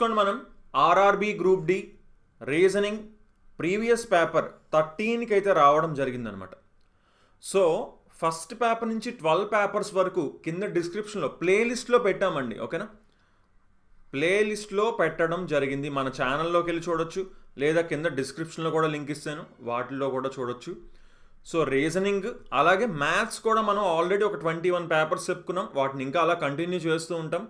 చూసుకోండి మనం RRB group D reasoning previous paper 13కి అయితే రావడం జరిగిందనమాట. సో ఫస్ట్ పేపర్ నుంచి 12 పేపర్స్ వరకు కింద డిస్క్రిప్షన్లో ప్లేలిస్ట్లో పెట్టామండి. ఓకేనా, ప్లేలిస్ట్లో పెట్టడం జరిగింది. మన ఛానల్లోకి వెళ్ళి చూడొచ్చు, లేదా కింద డిస్క్రిప్షన్లో కూడా లింక్ ఇస్తాను, వాటిల్లో కూడా చూడొచ్చు. సో రీజనింగ్ అలాగే మ్యాథ్స్ కూడా మనం ఆల్రెడీ ఒక 21 పేపర్స్ చెప్పుకున్నాం, వాటిని ఇంకా అలా కంటిన్యూ చేస్తూ ఉంటాం.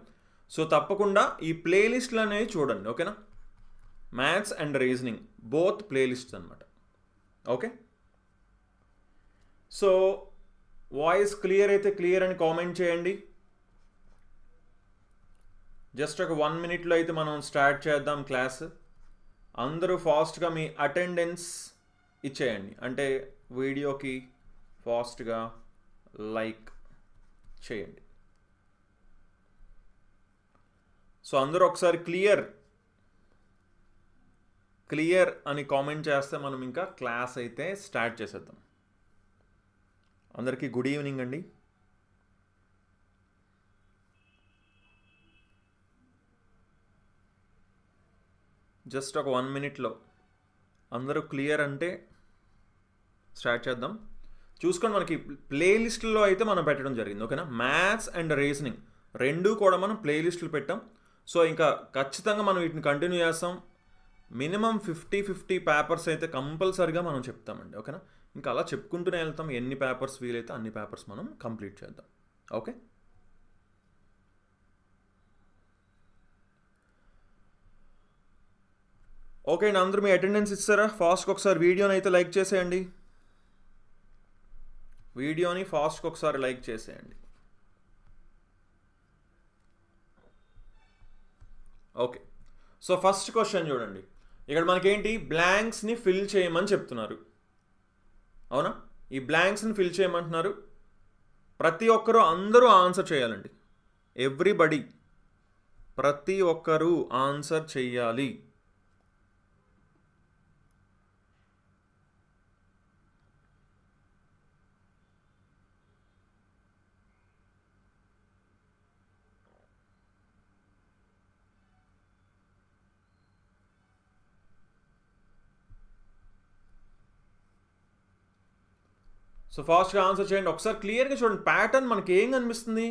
సో తప్పకుండా ఈ ప్లేలిస్ట్లు అనేవి చూడండి. ఓకేనా, maths and reasoning both playlist అనమాట. ఓకే, సో వాయిస్ క్లియర్ అయితే క్లియర్ అని కామెంట్ చేయండి. జస్ట్ ఒక 1 మినిట్లో అయితే మనం స్టార్ట్ చేద్దాం క్లాస్. అందరూ ఫాస్ట్గా మీ అటెండెన్స్ ఇచ్చేయండి, అంటే వీడియోకి ఫాస్ట్గా లైక్ చేయండి. సో అందరూ ఒకసారి క్లియర్ అని కామెంట్ చేస్తే మనం ఇంకా క్లాస్ అయితే స్టార్ట్ చేసేద్దాం. అందరికీ గుడ్ ఈవినింగ్ అండి. జస్ట్ ఒక 1 మినిట్లో అందరూ క్లియర్ అంటే స్టార్ట్ చేద్దాం. చూసుకొని మనకి ప్లేలిస్ట్లో అయితే మనం పెట్టడం జరిగింది. ఓకేనా, మ్యాథ్స్ అండ్ రీజనింగ్ రెండూ కూడా మనం ప్లేలిస్టులు పెట్టాం. సో ఇంకా ఖచ్చితంగా మనం వీటిని కంటిన్యూ చేస్తాం. మినిమం 50 పేపర్స్ అయితే కంపల్సరీగా మనం చెప్తామండి. ఓకేనా, ఇంకా అలా చెప్పుకుంటూనే వెళ్తాం. ఎన్ని పేపర్స్ వీలైతే అన్ని పేపర్స్ మనం కంప్లీట్ చేద్దాం. ఓకే, ఓకే అండి. అందరూ మీ అటెండెన్స్ ఇస్తారా? ఫాస్ట్గా ఒకసారి వీడియోని అయితే లైక్ చేసేయండి. వీడియోని ఫాస్ట్గా ఒకసారి లైక్ చేసేయండి. ఓకే, సో ఫస్ట్ క్వశ్చన్ చూడండి. ఇక్కడ మనకేంటి, బ్లాంక్స్ని ఫిల్ చేయమని చెప్తున్నారు. అవునా, ఈ బ్లాంక్స్ని ఫిల్ చేయమంటున్నారు. ప్రతి ఒక్కరూ అందరూ ఆన్సర్ చేయాలండి. ఎవ్రీబడి, ప్రతి ఒక్కరూ ఆన్సర్ చెయ్యాలి. సో ఫాస్ట్గా ఆన్సర్ చేయండి. ఒకసారి క్లియర్గా చూడండి, ప్యాటర్న్ మనకి ఏం కనిపిస్తుంది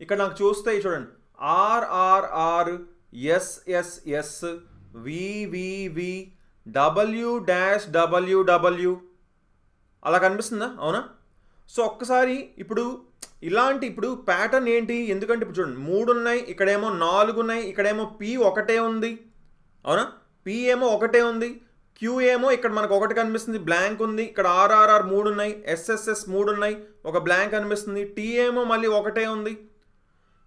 ఇక్కడ. నాకు చూస్తే చూడండి, ఆర్ఆర్ఆర్, ఎస్ఎస్ఎస్, వివివి, డబ్ల్యూ అలా కనిపిస్తుందా? అవునా? సో ఒక్కసారి ఇప్పుడు ఇప్పుడు ప్యాటర్న్ ఏంటి, ఎందుకంటే ఇప్పుడు చూడండి 3 ఉన్నాయి, ఇక్కడేమో 4 ఉన్నాయి, ఇక్కడేమో పి ఒకటే ఉంది. అవునా, పి ఏమో ఒకటే ఉంది, క్యూ ఏమో ఇక్కడ మనకు ఒకటి కనిపిస్తుంది, బ్లాంక్ ఉంది. ఇక్కడ ఆర్ఆర్ఆర్ 3 ఉన్నాయి, ఎస్ఎస్ఎస్ 3 ఉన్నాయి, ఒక బ్లాంక్ కనిపిస్తుంది. టీ ఏమో మళ్ళీ ఒకటే ఉంది.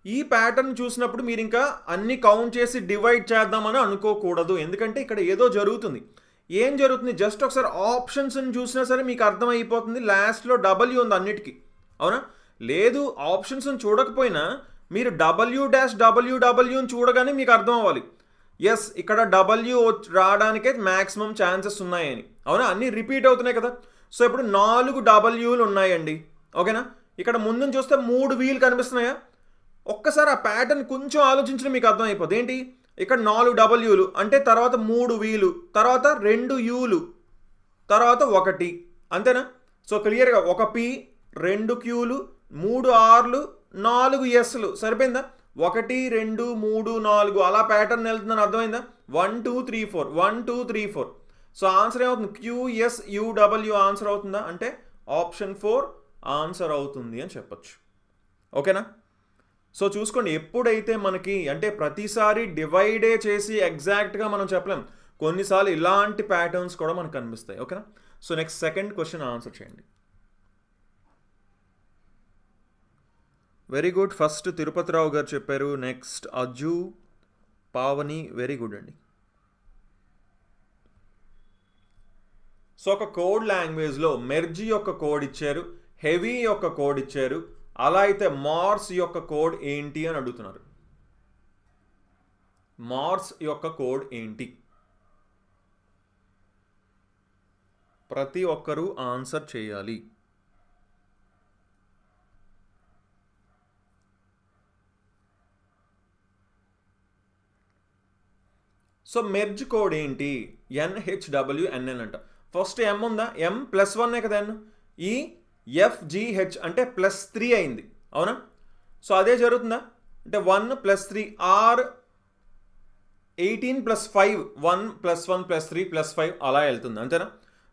ఈ ప్యాటర్న్ చూసినప్పుడు మీరు ఇంకా అన్ని కౌంట్ చేసి డివైడ్ చేద్దామని అనుకోకూడదు, ఎందుకంటే ఇక్కడ ఏదో జరుగుతుంది. ఏం జరుగుతుంది, జస్ట్ ఒకసారి ఆప్షన్స్ని చూసినా సరే మీకు అర్థమైపోతుంది. లాస్ట్లో డబ్ల్యూ ఉంది అన్నిటికీ. అవునా, లేదు ఆప్షన్స్ని చూడకపోయినా మీరు డబ్ల్యూని చూడగానే మీకు అర్థం అవ్వాలి, ఎస్ ఇక్కడ డబ్ల్యూ రావడానికే మ్యాక్సిమం ఛాన్సెస్ ఉన్నాయని. అవునా, అన్నీ రిపీట్ అవుతున్నాయి కదా. సో ఇప్పుడు 4 డబ్ల్యూలు ఉన్నాయండి. ఓకేనా, ఇక్కడ ముందు చూస్తే 3 వీలు కనిపిస్తున్నాయా? ఒక్కసారి ఆ ప్యాటర్న్ కొంచెం ఆలోచించడం మీకు అర్థమైపోతుంది. ఏంటి, ఇక్కడ 4 డబ్ల్యూలు అంటే తర్వాత 3 వీలు, తర్వాత 2 యూలు, తర్వాత 1, అంతేనా? సో క్లియర్గా ఒక పి, 2 క్యూలు, 3 ఆర్లు, 4 ఎస్లు, సరిపోయిందా? 1 2 3 4 అలా ప్యాటర్న్ వెళ్తుందని అర్థమైందా? 1 2 3 4 1 2 3 4. సో ఆన్సర్ ఏమవుతుంది, QSUW ఆన్సర్ అవుతుందా అంటే ఆప్షన్ 4 ఆన్సర్ అవుతుంది అని చెప్పచ్చు. ఓకేనా, సో చూసుకోండి, ఎప్పుడైతే మనకి అంటే ప్రతిసారి డివైడే చేసి ఎగ్జాక్ట్గా మనం చెప్పలేం, కొన్నిసార్లు ఇలాంటి ప్యాటర్న్స్ కూడా మనకు కనిపిస్తాయి. ఓకేనా, so next second question answer చేయండి. వెరీ గుడ్, ఫస్ట్ తిరుపతిరావు గారు చెప్పారు. Next Ajju, Pavani, very good అండి. సో ఒక కోడ్ లాంగ్వేజ్లో మెర్జీ యొక్క కోడ్ ఇచ్చారు, హెవీ యొక్క కోడ్ ఇచ్చారు, అలా అయితే మార్స్ యొక్క కోడ్ ఏంటి అని అడుగుతున్నారు. మార్స్ యొక్క కోడ్ ఏంటి? ప్రతి ఒక్కరూ ఆన్సర్ చేయాలి. సో మెర్జ్ కోడ్ ఏంటి? NHWNN అంట. ఫస్ట్ M ఉందా? M+1 కదా N. ఈ FGH అంటే +3 అయింది, అవునా? సో అదే జరుగుతుందా అంటే 1 + 3 ఆర్ 18 + 5 1 + 1 + 3 + 5 అలా వెళ్తుంది, అంతేనా?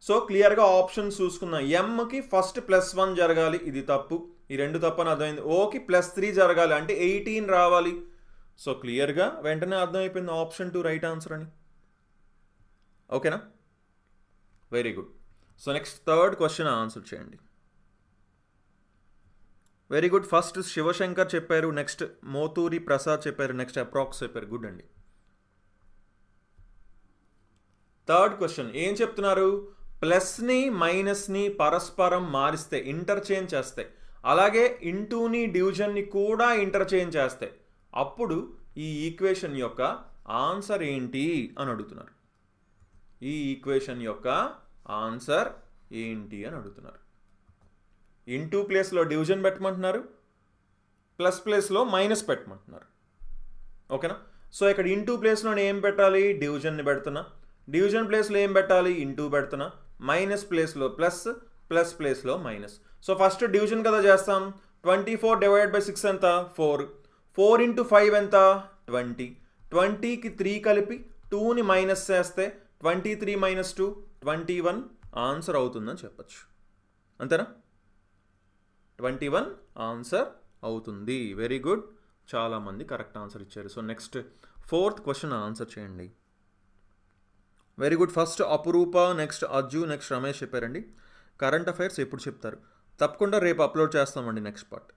సో క్లియర్గా ఆప్షన్ చూసుకుందాం. ఎంకి ఫస్ట్ +1 జరగాలి, ఇది తప్పు, ఈ రెండు తప్పు అని అర్థమైంది. ఓకి +3 జరగాలి అంటే 18 రావాలి. సో క్లియర్గా వెంటనే అర్థమైపోయింది ఆప్షన్ 2 రైట్ ఆన్సర్ అని. ఓకేనా? Very good. So next third question answer చేయండి. Very good. ఫస్ట్ శివశంకర్ చెప్పారు, నెక్స్ట్ మోతూరి ప్రసాద్ చెప్పారు, నెక్స్ట్ అప్రాక్స్ చెప్పారు. గుడ్ అండి. థర్డ్ క్వశ్చన్ ఏం చెప్తున్నారు? ప్లస్ని మైనస్ని పరస్పరం మారిస్తే, ఇంటర్చేంజ్ చేస్తే, అలాగే ఇంటూని డివిజన్ని కూడా ఇంటర్చేంజ్ చేస్తే అప్పుడు ఈ ఈక్వేషన్ యొక్క ఆన్సర్ ఏంటి అని అడుగుతున్నారు. ఈ ఈక్వేషన్ యొక్క ఆన్సర్ ఏంటి అని అడుగుతున్నారు. ఇంటూ ప్లేస్లో డివిజన్ పెట్టమంటున్నారు, ప్లస్ ప్లేస్లో మైనస్ పెట్టమంటున్నారు. ఓకేనా? సో ఇక్కడ ఇంటూ ప్లేస్లో ఏం పెట్టాలి? డివిజన్ని పెడుతున్నా. డివిజన్ ప్లేస్లో ఏం పెట్టాలి? ఇంటూ పెడుతున్నా. మైనస్ ప్లేస్లో ప్లస్, ప్లస్ ప్లేస్లో మైనస్. సో ఫస్ట్ డివిజన్ కదా చేస్తాం. 24 / 6 ఎంత? 4. 4 × 5 ఎంత? 20. 20కి 3 కలిపి 2ని మైనస్ చేస్తే 23 - 2 21 ఆన్సర్ అవుతుందని చెప్పచ్చు, అంతేనా? 21 ఆన్సర్ అవుతుంది. వెరీ గుడ్, చాలామంది కరెక్ట్ ఆన్సర్ ఇచ్చారు. So next fourth question answer చేయండి. Very good. First Apurupa, next Ajju, next Ramesh చెప్పారండి. కరెంట్ అఫైర్స్ ఎప్పుడు చెప్తారు? తప్పకుండా రేపు అప్లోడ్ చేస్తామండి నెక్స్ట్ పార్ట్.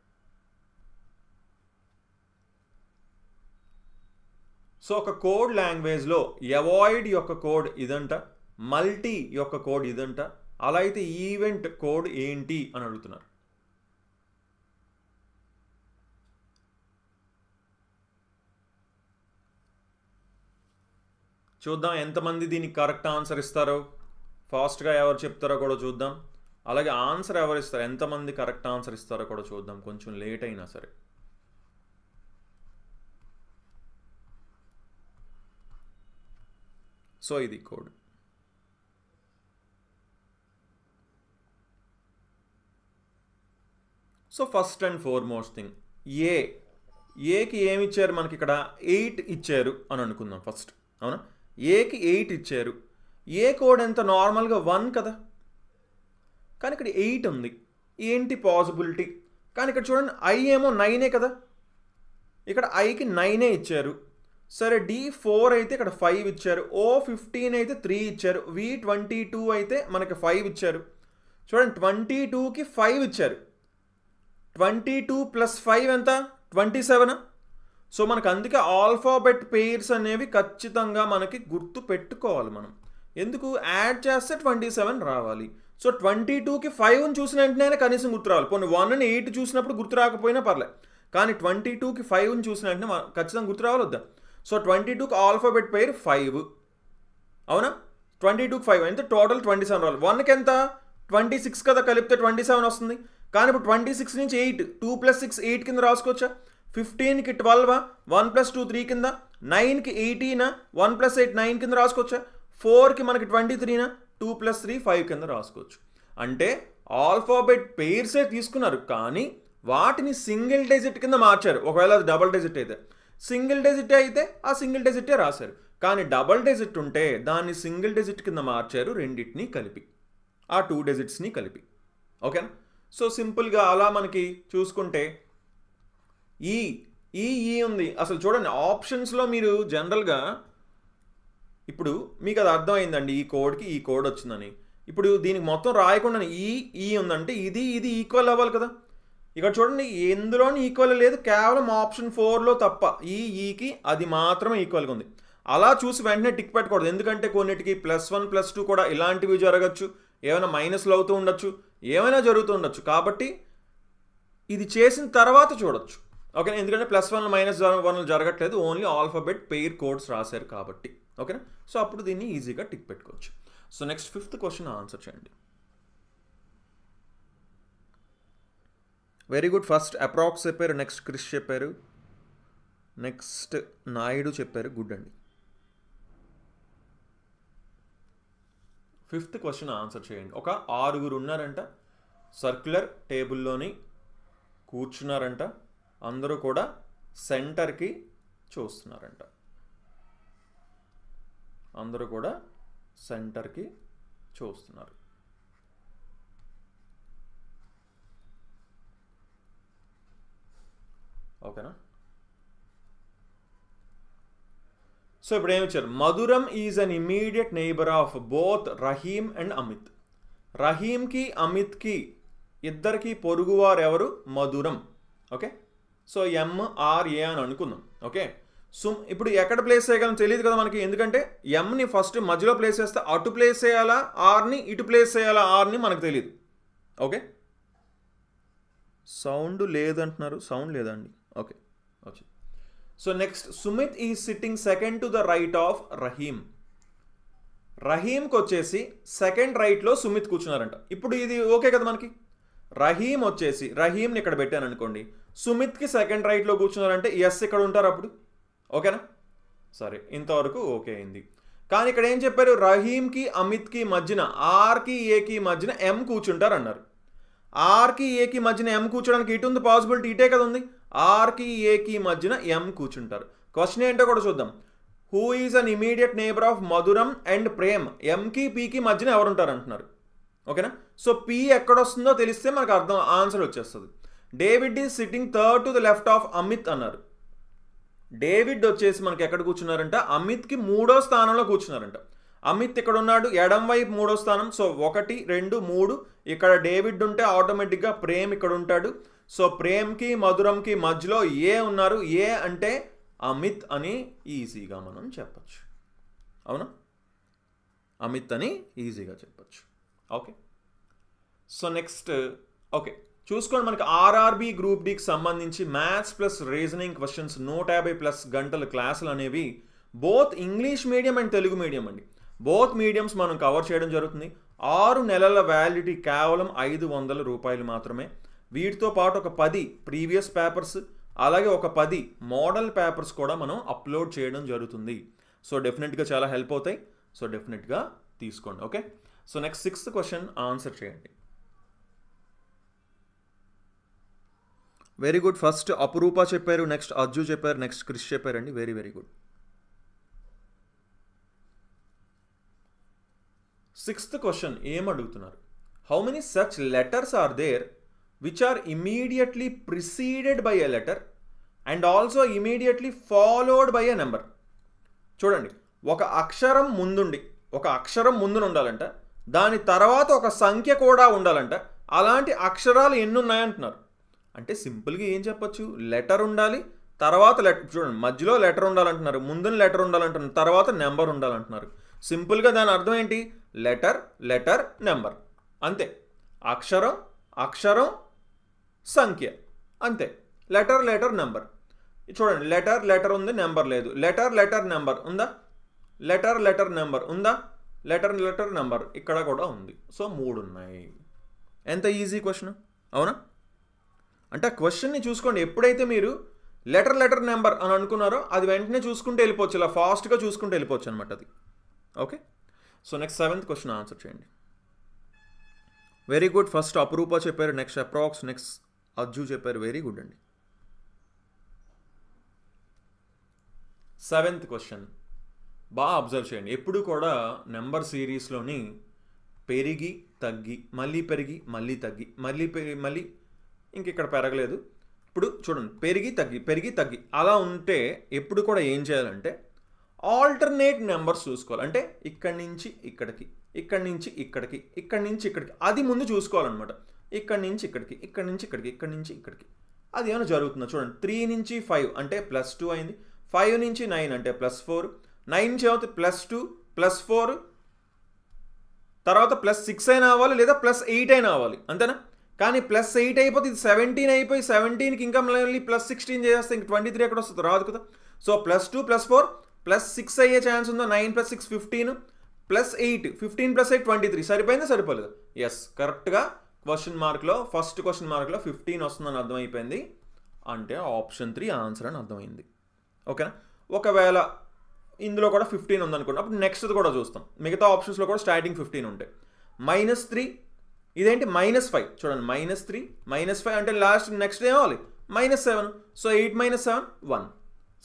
సో ఒక కోడ్ లాంగ్వేజ్లో అవాయిడ్ యొక్క కోడ్ ఇదంట, మల్టీ యొక్క కోడ్ ఇదంట, అలా అయితే ఈవెంట్ కోడ్ ఏంటి అని అడుగుతున్నారు. చూద్దాం ఎంతమంది దీనికి కరెక్ట్ ఆన్సర్ ఇస్తారో, ఫాస్ట్గా ఎవరు చెప్తారో కూడా చూద్దాం. అలాగే ఆన్సర్ ఎవరు ఇస్తారు, ఎంతమంది కరెక్ట్ ఆన్సర్ ఇస్తారో కూడా చూద్దాం, కొంచెం లేట్ అయినా సరే. సో ఇది code. So first and foremost thing, ఏకి ఏమి ఇచ్చారు మనకి? ఇక్కడ 8 ఇచ్చారు అని అనుకుందాం ఫస్ట్, అవునా? ఏకి 8 ఇచ్చారు. ఏ కోడ్ ఎంత? నార్మల్గా 1 కదా, కానీ ఇక్కడ 8 ఉంది. ఏంటి పాసిబిలిటీ? కానీ ఇక్కడ చూడండి, ఐ ఏమో 9 కదా, ఇక్కడ ఐకి 9 ఇచ్చారు. సరే, D4 అయితే ఇక్కడ 5 ఇచ్చారు. O15 అయితే 3 ఇచ్చారు. V22 అయితే మనకి 5 ఇచ్చారు. చూడండి, 22కి 5 ఇచ్చారు. 22 + 5 ఎంత? 27. సో మనకు అందుకే ఆల్ఫాబెట్ పెయిర్స్ అనేవి ఖచ్చితంగా మనకి గుర్తు పెట్టుకోవాలి మనం. ఎందుకు? యాడ్ చేస్తే 27 రావాలి. సో 22కి 5ని చూసిన వెంటనే కనీసం గుర్తు రావాలి. పోనీ 1ని 8 చూసినప్పుడు గుర్తు రాకపోయినా పర్లేదు, కానీ 22కి 5ని చూసిన వెంటనే ఖచ్చితంగా గుర్తు రావాలి వద్దా? సో 22కి ఆల్ఫాబెట్ పెయిర్ 5, అవునా? 22కి 5 అంటే టోటల్ 27 రావాలి. 1కి ఎంత? 26 కదా, కలిపితే 27 వస్తుంది. కానీ ఇప్పుడు 26 నుంచి 8, 2 + 6 8 కింద రాసుకోవచ్చా? 15కి 12, 1 + 2 3 కింద, 9కి 18, 1 + 8 9 కింద రాసుకోవచ్చా? 4కి మనకి 23, 2 + 3 5 కింద రాసుకోవచ్చు. అంటే ఆల్ఫాబెట్ పెయిర్సే తీసుకున్నారు, కానీ వాటిని సింగిల్ డిజిట్ కింద మార్చారు. ఒకవేళ అది డబుల్ డిజిట్ అయితే, సింగిల్ డిజిట్ అయితే ఆ సింగిల్ డిజిటే రాశారు. కానీ డబుల్ డిజిట్ ఉంటే దాన్ని సింగిల్ డిజిట్ కింద మార్చారు, రెండింటిని కలిపి, ఆ 2 డిజిట్స్ని కలిపి. ఓకేనా? సో సింపుల్గా అలా మనకి చూసుకుంటే ఈ ఉంది. అసలు చూడండి, ఆప్షన్స్లో మీరు జనరల్గా ఇప్పుడు మీకు అది అర్థమైందండి, ఈ కోడ్కి ఈ కోడ్ వచ్చిందని. ఇప్పుడు దీనికి మొత్తం రాయకుండా ఈ ఉందంటే ఇది ఈక్వల్ అవ్వాలి కదా. ఇక్కడ చూడండి, ఎందులోని ఈక్వల్ లేదు, కేవలం ఆప్షన్ 4లో తప్ప ఈకి అది మాత్రమే ఈక్వల్గా ఉంది. అలా చూసి వెంటనే టిక్ పెట్టకూడదు, ఎందుకంటే కొన్నిటికి +1 +2 కూడా ఇలాంటివి జరగచ్చు, ఏమైనా మైనస్లు అవుతూ ఉండొచ్చు, ఏమైనా జరుగుతూ ఉండొచ్చు. కాబట్టి ఇది చేసిన తర్వాత చూడొచ్చు, ఓకేనా? ఎందుకంటే +1 -1 జరగట్లేదు, ఓన్లీ ఆల్ఫాబెట్ పెయిర్ కోడ్స్ రాశారు కాబట్టి, ఓకేనా? సో అప్పుడు దీన్ని ఈజీగా టిక్ పెట్టుకోవచ్చు. So next 5th question answer చేయండి. Very good. ఫస్ట్ అప్రాక్స్ చెప్పారు, నెక్స్ట్ క్రిష్ చెప్పారు, నెక్స్ట్ నాయుడు చెప్పారు. గుడ్ అండి. 5th క్వశ్చన్ ఆన్సర్ చేయండి. ఒక 6 ఉన్నారంట, సర్క్యులర్ టేబుల్లోని కూర్చున్నారంట, అందరూ కూడా సెంటర్కి చూస్తున్నారంట. అందరూ కూడా సెంటర్కి చూస్తున్నారు. ఓకేనా? సో ఇప్పుడు ఏమి ఇచ్చారు? Madhuram is an immediate neighbour of both Rahim and Amit. రహీమ్కి అమిత్కి ఇద్దరికి పొరుగువారు ఎవరు? మధురం. ఓకే, సో MRA అని అనుకుందాం. ఓకే, ఇప్పుడు ఎక్కడ ప్లేస్ చేయగలం తెలియదు కదా మనకి, ఎందుకంటే ఎంని ఫస్ట్ మధ్యలో ప్లేస్ చేస్తే అటు ప్లేస్ చేయాలా ఆర్ని, ఇటు ప్లేస్ చేయాలా ఆర్ని మనకు తెలియదు. ఓకే, సౌండ్ లేదంటున్నారు, సౌండ్ లేదండి. Okay, okay. So next, Sumit is sitting second to the right of Rahim. రహీమ్కి వచ్చేసి సెకండ్ రైట్లో సుమిత్ కూర్చున్నారంట. ఇప్పుడు ఇది ఓకే కదా మనకి. రహీమ్ వచ్చేసి రహీమ్ని ఇక్కడ పెట్టాను అనుకోండి, సుమిత్కి సెకండ్ రైట్లో కూర్చున్నారంటే ఎస్ ఇక్కడ ఉంటారు అప్పుడు. ఓకేనా? సరే, ఇంతవరకు ఓకే అయింది. కానీ ఇక్కడ ఏం చెప్పారు? రహీమ్కి అమిత్కి మధ్యన, ఆర్కి ఏకి మధ్యన ఎం కూర్చుంటారు అన్నారు. ఆర్కి ఏకి మధ్యన ఎం కూర్చోడానికి ఇటు ఉంది పాసిబిలిటీ, ఇటే కదా ఉంది. ఆర్కి ఏకి మధ్యన ఎం కూర్చుంటారు. క్వశ్చన్ ఏంటో కూడా చూద్దాం. Who is an immediate neighbour of మధురం అండ్ ప్రేమ్? ఎంకి పీకి మధ్యన ఎవరుంటారు అంటున్నారు. ఓకేనా? సో పీ ఎక్కడొస్తుందో తెలిస్తే మనకు ఆన్సర్ వచ్చేస్తుంది. David is sitting third to the left of Amit అన్నారు. డేవిడ్ వచ్చేసి మనకి ఎక్కడ కూర్చున్నారంట? అమిత్కి 3వ స్థానంలో కూర్చున్నారంట. అమిత్ ఇక్కడ ఉన్నాడు, ఎడం వైపు 3వ స్థానం. సో 1, 2, 3 ఇక్కడ డేవిడ్ ఉంటే ఆటోమేటిక్గా ప్రేమ్ ఇక్కడ ఉంటాడు. సో ప్రేమ్కి మధురంకి మధ్యలో ఏ ఉన్నారు. ఏ అంటే అమిత్ అని ఈజీగా మనం చెప్పచ్చు. అవునా? అమిత్ అని ఈజీగా చెప్పచ్చు. ఓకే, సో నెక్స్ట్ ఓకే చూసుకోండి, మనకి ఆర్ఆర్బి గ్రూప్ డికి సంబంధించి మ్యాథ్స్ ప్లస్ రీజనింగ్ క్వశ్చన్స్ 150+ గంటల క్లాసులు అనేవి both English medium and Telugu medium అండి. బోత్ మీడియంస్ మనం కవర్ చేయడం జరుగుతుంది. 6 నెలల వ్యాలిడిటీ కేవలం 500 రూపాయలు మాత్రమే. వీటితో పాటు ఒక 10 ప్రీవియస్ పేపర్స్, అలాగే ఒక 10 మోడల్ పేపర్స్ కూడా మనం అప్లోడ్ చేయడం జరుగుతుంది. సో డెఫినెట్గా చాలా హెల్ప్ అవుతాయి. సో డెఫినెట్గా తీసుకోండి. Okay, so next 6th question answer చేయండి. Very good. ఫస్ట్ అపురూప చెప్పారు, నెక్స్ట్ అజ్జు చెప్పారు, నెక్స్ట్ క్రిష్ చెప్పారండి. Very very good. 6th question ఏం అడుగుతున్నారు? How many such letters are there which are immediately preceded by a letter and also immediately followed by a number. చూడండి, ఒక అక్షరం ముందున ఉండాలంట, దాని తర్వాత ఒక సంఖ్య కూడా ఉండాలంట. అలాంటి అక్షరాలు ఎన్ని ఉన్నాయంటున్నారు. అంటే సింపుల్గా ఏం చెప్పచ్చు? లెటర్ ఉండాలి, తర్వాత చూడండి మధ్యలో లెటర్ ఉండాలంటున్నారు, ముందున లెటర్ ఉండాలంటున్నారు, తర్వాత నెంబర్ ఉండాలంటున్నారు. సింపుల్గా దాని అర్థం ఏంటి? లెటర్ లెటర్ నెంబర్, అంతే. అక్షరం అక్షరం సంఖ్య, అంతే. Letter letter number. చూడండి, లెటర్ లెటర్ ఉంది, నెంబర్ లేదు. లెటర్ లెటర్ నెంబర్ ఉందా? లెటర్ లెటర్ నెంబర్ ఉందా? లెటర్ లెటర్ నెంబర్ ఇక్కడ కూడా ఉంది. సో 3 ఉన్నాయి. ఎంత ఈజీ క్వశ్చన్, అవునా? అంటే ఆ క్వశ్చన్ని చూసుకోండి, ఎప్పుడైతే మీరు లెటర్ లెటర్ నెంబర్ అని అనుకున్నారో అది వెంటనే చూసుకుంటూ వెళ్ళిపోవచ్చు, ఇలా ఫాస్ట్గా చూసుకుంటూ వెళ్ళిపోవచ్చు అనమాట అది. Okay, so next 7th question answer చేయండి. Very good. ఫస్ట్ అపురూప చెప్పారు, నెక్స్ట్ అప్రాక్స్, నెక్స్ట్ అజ్జు చెప్పారు. వెరీ గుడ్ అండి. 7th క్వశ్చన్ బాగా అబ్జర్వ్ చేయండి. ఎప్పుడు కూడా నెంబర్ సిరీస్లోని పెరిగి తగ్గి, మళ్ళీ పెరిగి మళ్ళీ తగ్గి, మళ్ళీ ఇంక ఇక్కడ పెరగలేదు. ఇప్పుడు చూడండి, పెరిగి తగ్గి అలా ఉంటే ఎప్పుడు కూడా ఏం చేయాలంటే ఆల్టర్నేట్ నెంబర్స్ చూసుకోవాలి. అంటే ఇక్కడి నుంచి ఇక్కడికి, ఇక్కడి నుంచి ఇక్కడికి, ఇక్కడి నుంచి ఇక్కడికి, అది ముందు చూసుకోవాలన్నమాట. ఇక్కడి నుంచి ఇక్కడికి, ఇక్కడి నుంచి ఇక్కడికి, ఇక్కడి నుంచి ఇక్కడికి, అది ఏమైనా జరుగుతుందో చూడండి. 3 నుంచి 5 అంటే +2 అయింది. 5 నుంచి 9 అంటే +4. 9 నుంచి ఏమవుతుంది? +2 +4, తర్వాత +6 అయినా అవ్వాలి, లేదా +8 అయినా అవ్వాలి, అంతేనా? కానీ +8 అయిపోతే ఇది 17 అయిపోయి 17కి ఇంకా మళ్ళీ +16 చేస్తే ఇంక 23 ఎక్కడ వస్తుంది? రాదు కదా. సో +2 +4 +6 అయ్యే ఛాన్స్ ఉందో. 9 + 6 15 +8 15 + 8 23. సరిపోయిందా సరిపోలేదు? ఎస్, కరెక్ట్గా ఫస్ట్ క్వశ్చన్ మార్క్లో 15 వస్తుందని అర్థమైపోయింది. అంటే ఆప్షన్ 3 ఆన్సర్ అని అర్థమైంది. ఓకేనా? ఒకవేళ ఇందులో కూడా 15 ఉందనుకోండి, అప్పుడు నెక్స్ట్ కూడా చూస్తాం. మిగతా ఆప్షన్స్లో కూడా స్టార్టింగ్ 15 ఉంటాయి. -3 ఇదేంటి -5 చూడండి, -3 -5 అంటే లాస్ట్ నెక్స్ట్ ఏమవ్వాలి -7. సో 8 - 7 1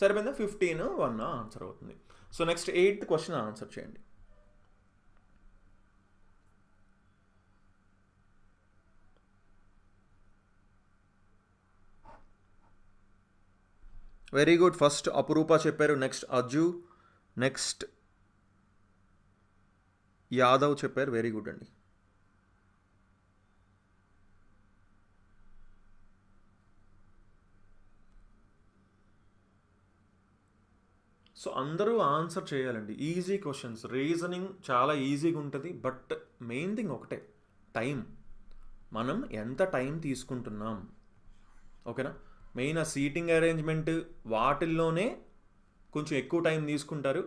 సరిపోయిందా, 15 1 ఆన్సర్ అవుతుంది. So next 8th question answer చేయండి. Very good. ఫస్ట్ అపురూప చెప్పారు, నెక్స్ట్ అజు, నెక్స్ట్ యాదవ్ చెప్పారు. వెరీ గుడ్ అండి. సో అందరూ ఆన్సర్ చేయాలండి. ఈజీ క్వశ్చన్స్, రీజనింగ్ చాలా ఈజీగా ఉంటుంది. బట్ మెయిన్ థింగ్ ఒకటే, టైం. మనం ఎంత టైం తీసుకుంటున్నాం, ఓకేనా. మెయిన్ ఆ సీటింగ్ అరేంజ్మెంట్ వాటిల్లోనే కొంచెం ఎక్కువ టైం తీసుకుంటారు.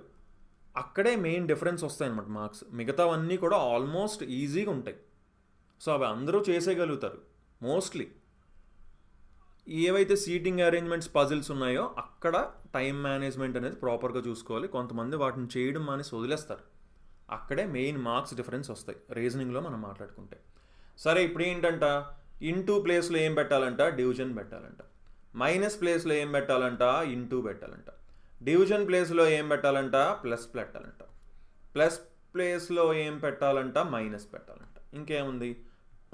అక్కడే మెయిన్ డిఫరెన్స్ వస్తాయి అన్నమాట మార్క్స్. మిగతావన్నీ కూడా ఆల్మోస్ట్ ఈజీగా ఉంటాయి. సో అవి అందరూ చేసేయగలుగుతారు మోస్ట్లీ. ఏవైతే సీటింగ్ అరేంజ్మెంట్స్ పజిల్స్ ఉన్నాయో అక్కడ టైం మేనేజ్మెంట్ అనేది ప్రాపర్గా చూసుకోవాలి. కొంతమంది వాటిని చేయడం మానేసి వదిలేస్తారు. అక్కడే మెయిన్ మార్క్స్ డిఫరెన్స్ వస్తాయి రీజనింగ్లో మనం మాట్లాడుకుంటే. సరే, ఇప్పుడు ఏంటంట, ఇంటూ ప్లేస్లో ఏం పెట్టాలంట, డివిజన్ పెట్టాలంట. మైనస్ ప్లేస్లో ఏం పెట్టాలంట, ఇంటూ పెట్టాలంట. డివిజన్ ప్లేస్లో ఏం పెట్టాలంట, ప్లస్ పెట్టాలంట. ప్లస్ ప్లేస్లో ఏం పెట్టాలంట, మైనస్ పెట్టాలంట. ఇంకేముంది,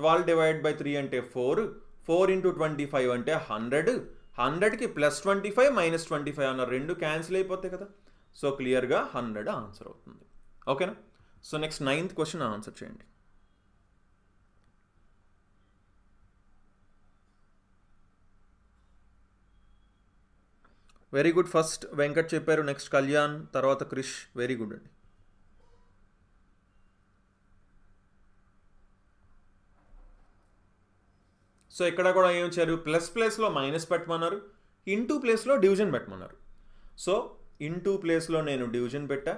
12/3 అంటే 4, 4 × 25 అంటే 100, 100కి +25 -25 అన్న రెండు క్యాన్సిల్ అయిపోతాయి కదా. సో క్లియర్గా 100 ఆన్సర్ అవుతుంది. ఓకేనా. So next 9th question answer చేయండి. Very good. ఫస్ట్ వెంకట్ చెప్పారు, నెక్స్ట్ కళ్యాణ్, తర్వాత క్రిష్. వెరీ గుడ్ అండి. సో ఇక్కడ కూడా ఏం వచ్చారు, ప్లస్ ప్లేస్లో మైనస్ పెట్టమన్నారు, ఇంటూ ప్లేస్లో డివిజన్ పెట్టమన్నారు. సో ఇంటూ ప్లేస్లో నేను డివిజన్ పెట్టా,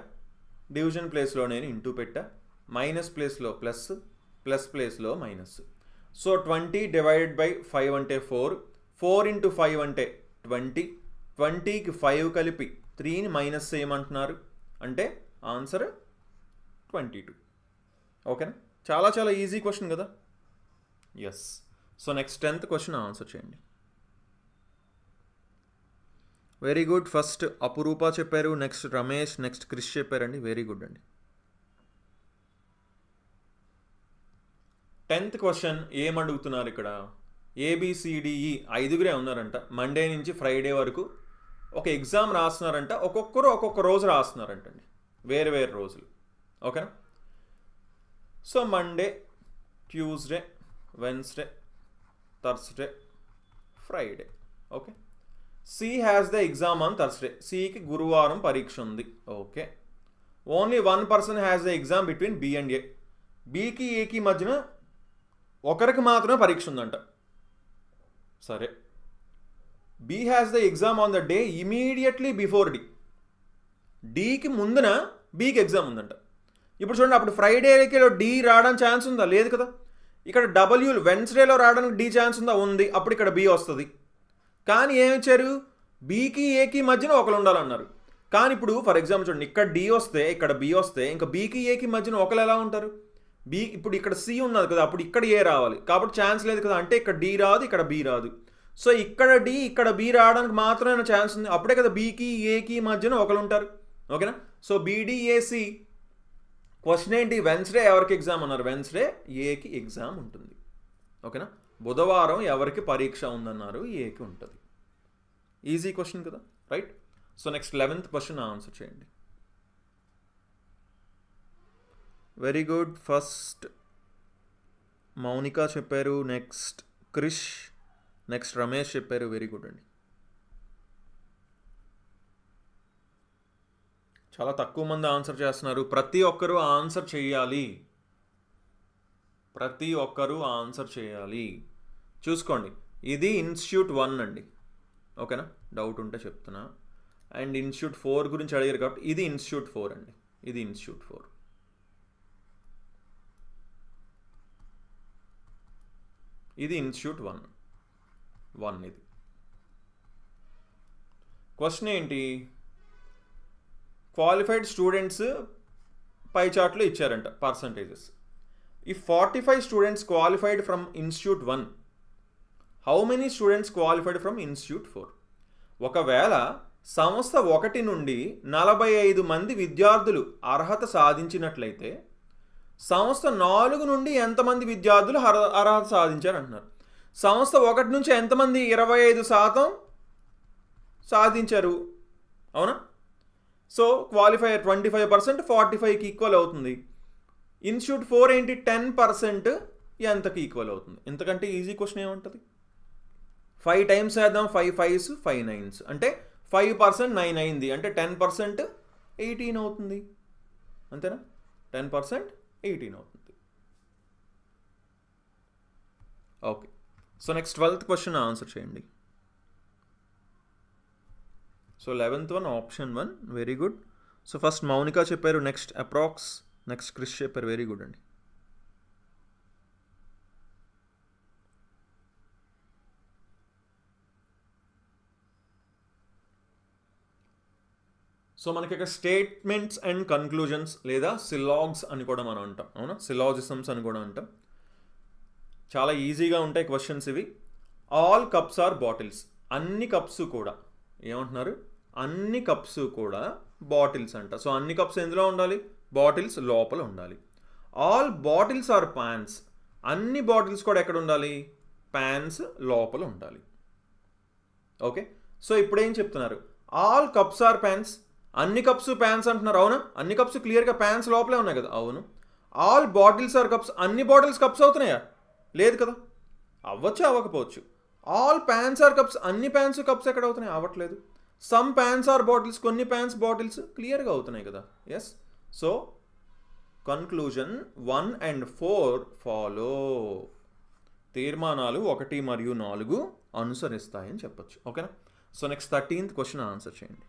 డివిజన్ ప్లేస్లో నేను ఇంటూ పెట్టా, మైనస్ ప్లేస్లో ప్లస్, ప్లస్ ప్లేస్లో మైనస్. సో 20/5 అంటే 4, 4 × 5 అంటే 20, 20కి 5 కలిపి 3ని మైనస్ చేయమంటున్నారు, అంటే ఆన్సర్ 22. ఓకేనా. చాలా చాలా ఈజీ క్వశ్చన్ కదా. Yes. So next 10th question answer చేయండి. Very good. ఫస్ట్ అపురూప చెప్పారు, నెక్స్ట్ రమేష్, నెక్స్ట్ క్రిష్ చెప్పారండి. వెరీ గుడ్ అండి. 10th క్వశ్చన్ ఏమడుగుతున్నారు ఇక్కడ, ABCDE 5గురే ఉన్నారంట. మండే నుంచి ఫ్రైడే వరకు ఒక ఎగ్జామ్ రాస్తున్నారంట. ఒక్కొక్కరు ఒక్కొక్క రోజు రాస్తున్నారంటండి, వేరు వేరు రోజులు. ఓకేనా. So Monday, Tuesday, Wednesday, Thursday, Friday. Okay. C has the exam on Thursday. సికి గురువారం పరీక్ష ఉంది. Okay. Only 1 person has the exam between B and A. బికి ఏకి మధ్యన ఒకరికి మాత్రమే పరీక్ష ఉందంట. సరే. B has the exam on the day immediately before D. డికి ముందున బికి ఎగ్జామ్ ఉందంట. ఇప్పుడు చూడండి, అప్పుడు ఫ్రైడేకి డి రావడానికి ఛాన్స్ ఉందా, లేదు కదా. ఇక్కడ డబ్ల్యూ వెన్స్డేలో రావడానికి డి ఛాన్స్ ఉందా, ఉంది. అప్పుడు ఇక్కడ బి వస్తుంది. కానీ ఏమిచ్చారు, బీకి ఏకి మధ్యన ఒకరు ఉండాలన్నారు. కానీ ఇప్పుడు ఫర్ ఎగ్జాంపుల్ చూడండి, ఇక్కడ డి వస్తే ఇక్కడ బి వస్తే ఇంకా బీకి ఏకి మధ్యన ఒకరు ఎలా ఉంటారు. బి ఇప్పుడు ఇక్కడ సి ఉన్నది కదా, అప్పుడు ఇక్కడ ఏ రావాలి, కాబట్టి ఛాన్స్ లేదు కదా. అంటే ఇక్కడ డి రాదు, ఇక్కడ బి రాదు. సో ఇక్కడ డి ఇక్కడ బి రావడానికి మాత్రమే ఛాన్స్ ఉంది. అప్పుడే కదా బీకి ఏకి మధ్యన ఒకరు ఉంటారు. ఓకేనా. సో BDAC క్వశ్చన్ ఏంటి, వెన్స్డే ఎవరికి ఎగ్జామ్ అన్నారు, వెన్స్డే ఏకి ఎగ్జామ్ ఉంటుంది. ఓకేనా. బుధవారం ఎవరికి పరీక్ష ఉందన్నారు, ఏకి ఉంటుంది. ఈజీ క్వశ్చన్ కదా, right. So next 11th question answer చేయండి. Very good. ఫస్ట్ మౌనిక చెప్పారు, నెక్స్ట్ క్రిష్, నెక్స్ట్ రమేష్ చెప్పారు. వెరీ గుడ్ అండి. చాలా తక్కువ మంది ఆన్సర్ చేస్తున్నారు. ప్రతి ఒక్కరూ ఆన్సర్ చేయాలి, ప్రతి ఒక్కరూ ఆన్సర్ చేయాలి. చూసుకోండి, ఇది ఇన్స్టిట్యూట్ 1 అండి. ఓకేనా. డౌట్ ఉంటే చెప్తున్నా. అండ్ ఇన్స్టిట్యూట్ 4 గురించి అడిగారు కాబట్టి ఇది ఇన్స్టిట్యూట్ 4 అండి. ఇది ఇన్స్టిట్యూట్ 4. ఇది ఇన్స్టిట్యూట్ 1 ఇది. క్వశ్చన్ ఏంటి, క్వాలిఫైడ్ స్టూడెంట్స్ పై చార్ట్లో ఇచ్చారంట percentages. If 45 students qualified from institute 1, how many students qualified from institute 4? ఒకవేళ సంస్థ 1 నుండి 45 మంది విద్యార్థులు అర్హత సాధించినట్లయితే సంస్థ 4 నుండి ఎంతమంది విద్యార్థులు అర్హత సాధించారు అంటున్నారు. సంస్థ 1 నుంచి ఎంతమంది 25% సాధించారు, అవునా? సో క్వాలిఫైయర్ 25% 45కి ఈక్వల్ అవుతుంది. ఇన్స్టిట్యూట్ 4 ఏంటి 10% ఎంతకి ఈక్వల్ అవుతుంది? ఇంతకంటే ఈజీ క్వశ్చన్ ఏముంటుంది? 5 టైమ్స్ వేద్దాం, 5 5s 5 9s అంటే 5% 9 అయింది అంటే 10% 18 అవుతుంది, అంతేనా? 10% 18 అవుతుంది. Okay, so next 12th question answer చేయండి. So 11th one option 1, very good. So first Mounika చెప్పారు, నెక్స్ట్ అప్రాక్స్, నెక్స్ట్ క్రిష్ చెప్పారు, వెరీ గుడ్ అండి. సో మనకి ఇక్కడ స్టేట్మెంట్స్ అండ్ కన్క్లూజన్స్ లేదా సిలాగ్స్ అని కూడా మనం అంటాం, అవునా? సిలాజిజమ్స్ అని కూడా అంటాం. చాలా ఈజీగా ఉంటాయి క్వశ్చన్స్ ఇవి. ఆల్ కప్స్ ఆర్ బాటిల్స్, అన్ని కప్స్ కూడా ఏమంటున్నారు? అన్ని కప్స్ కూడా బాటిల్స్ అంట. సో అన్ని కప్స్ ఎందులో ఉండాలి? బాటిల్స్ లోపల ఉండాలి. ఆల్ బాటిల్స్ ఆర్ ప్యాన్స్, అన్ని బాటిల్స్ కూడా ఎక్కడ ఉండాలి? ప్యాన్స్ లోపల ఉండాలి. ఓకే, సో ఇప్పుడు ఏం చెప్తున్నారు? ఆల్ కప్స్ ఆర్ ప్యాన్స్, అన్ని కప్స్ ప్యాన్స్ అంటున్నారు, అవునా? అన్ని కప్స్ క్లియర్గా ప్యాన్స్ లోపలే ఉన్నాయి కదా, అవును. ఆల్ బాటిల్స్ ఆర్ కప్స్, అన్ని బాటిల్స్ కప్స్ అవుతున్నాయా? లేదు కదా, అవ్వచ్చు అవ్వకపోవచ్చు. ఆల్ ప్యాన్స్ ఆర్ కప్స్, అన్ని ప్యాన్స్ కప్స్ ఎక్కడ అవుతున్నాయి? అవ్వట్లేదు. సమ్ ప్యాన్స్ ఆర్ బాటిల్స్, కొన్ని ప్యాన్స్ బాటిల్స్ క్లియర్గా అవుతున్నాయి కదా, yes. So conclusion 1 and 4 follow, తీర్మానాలు 1 మరియు 4 అనుసరిస్తాయని చెప్పొచ్చు, ఓకేనా? So next 13th question answer చేయండి.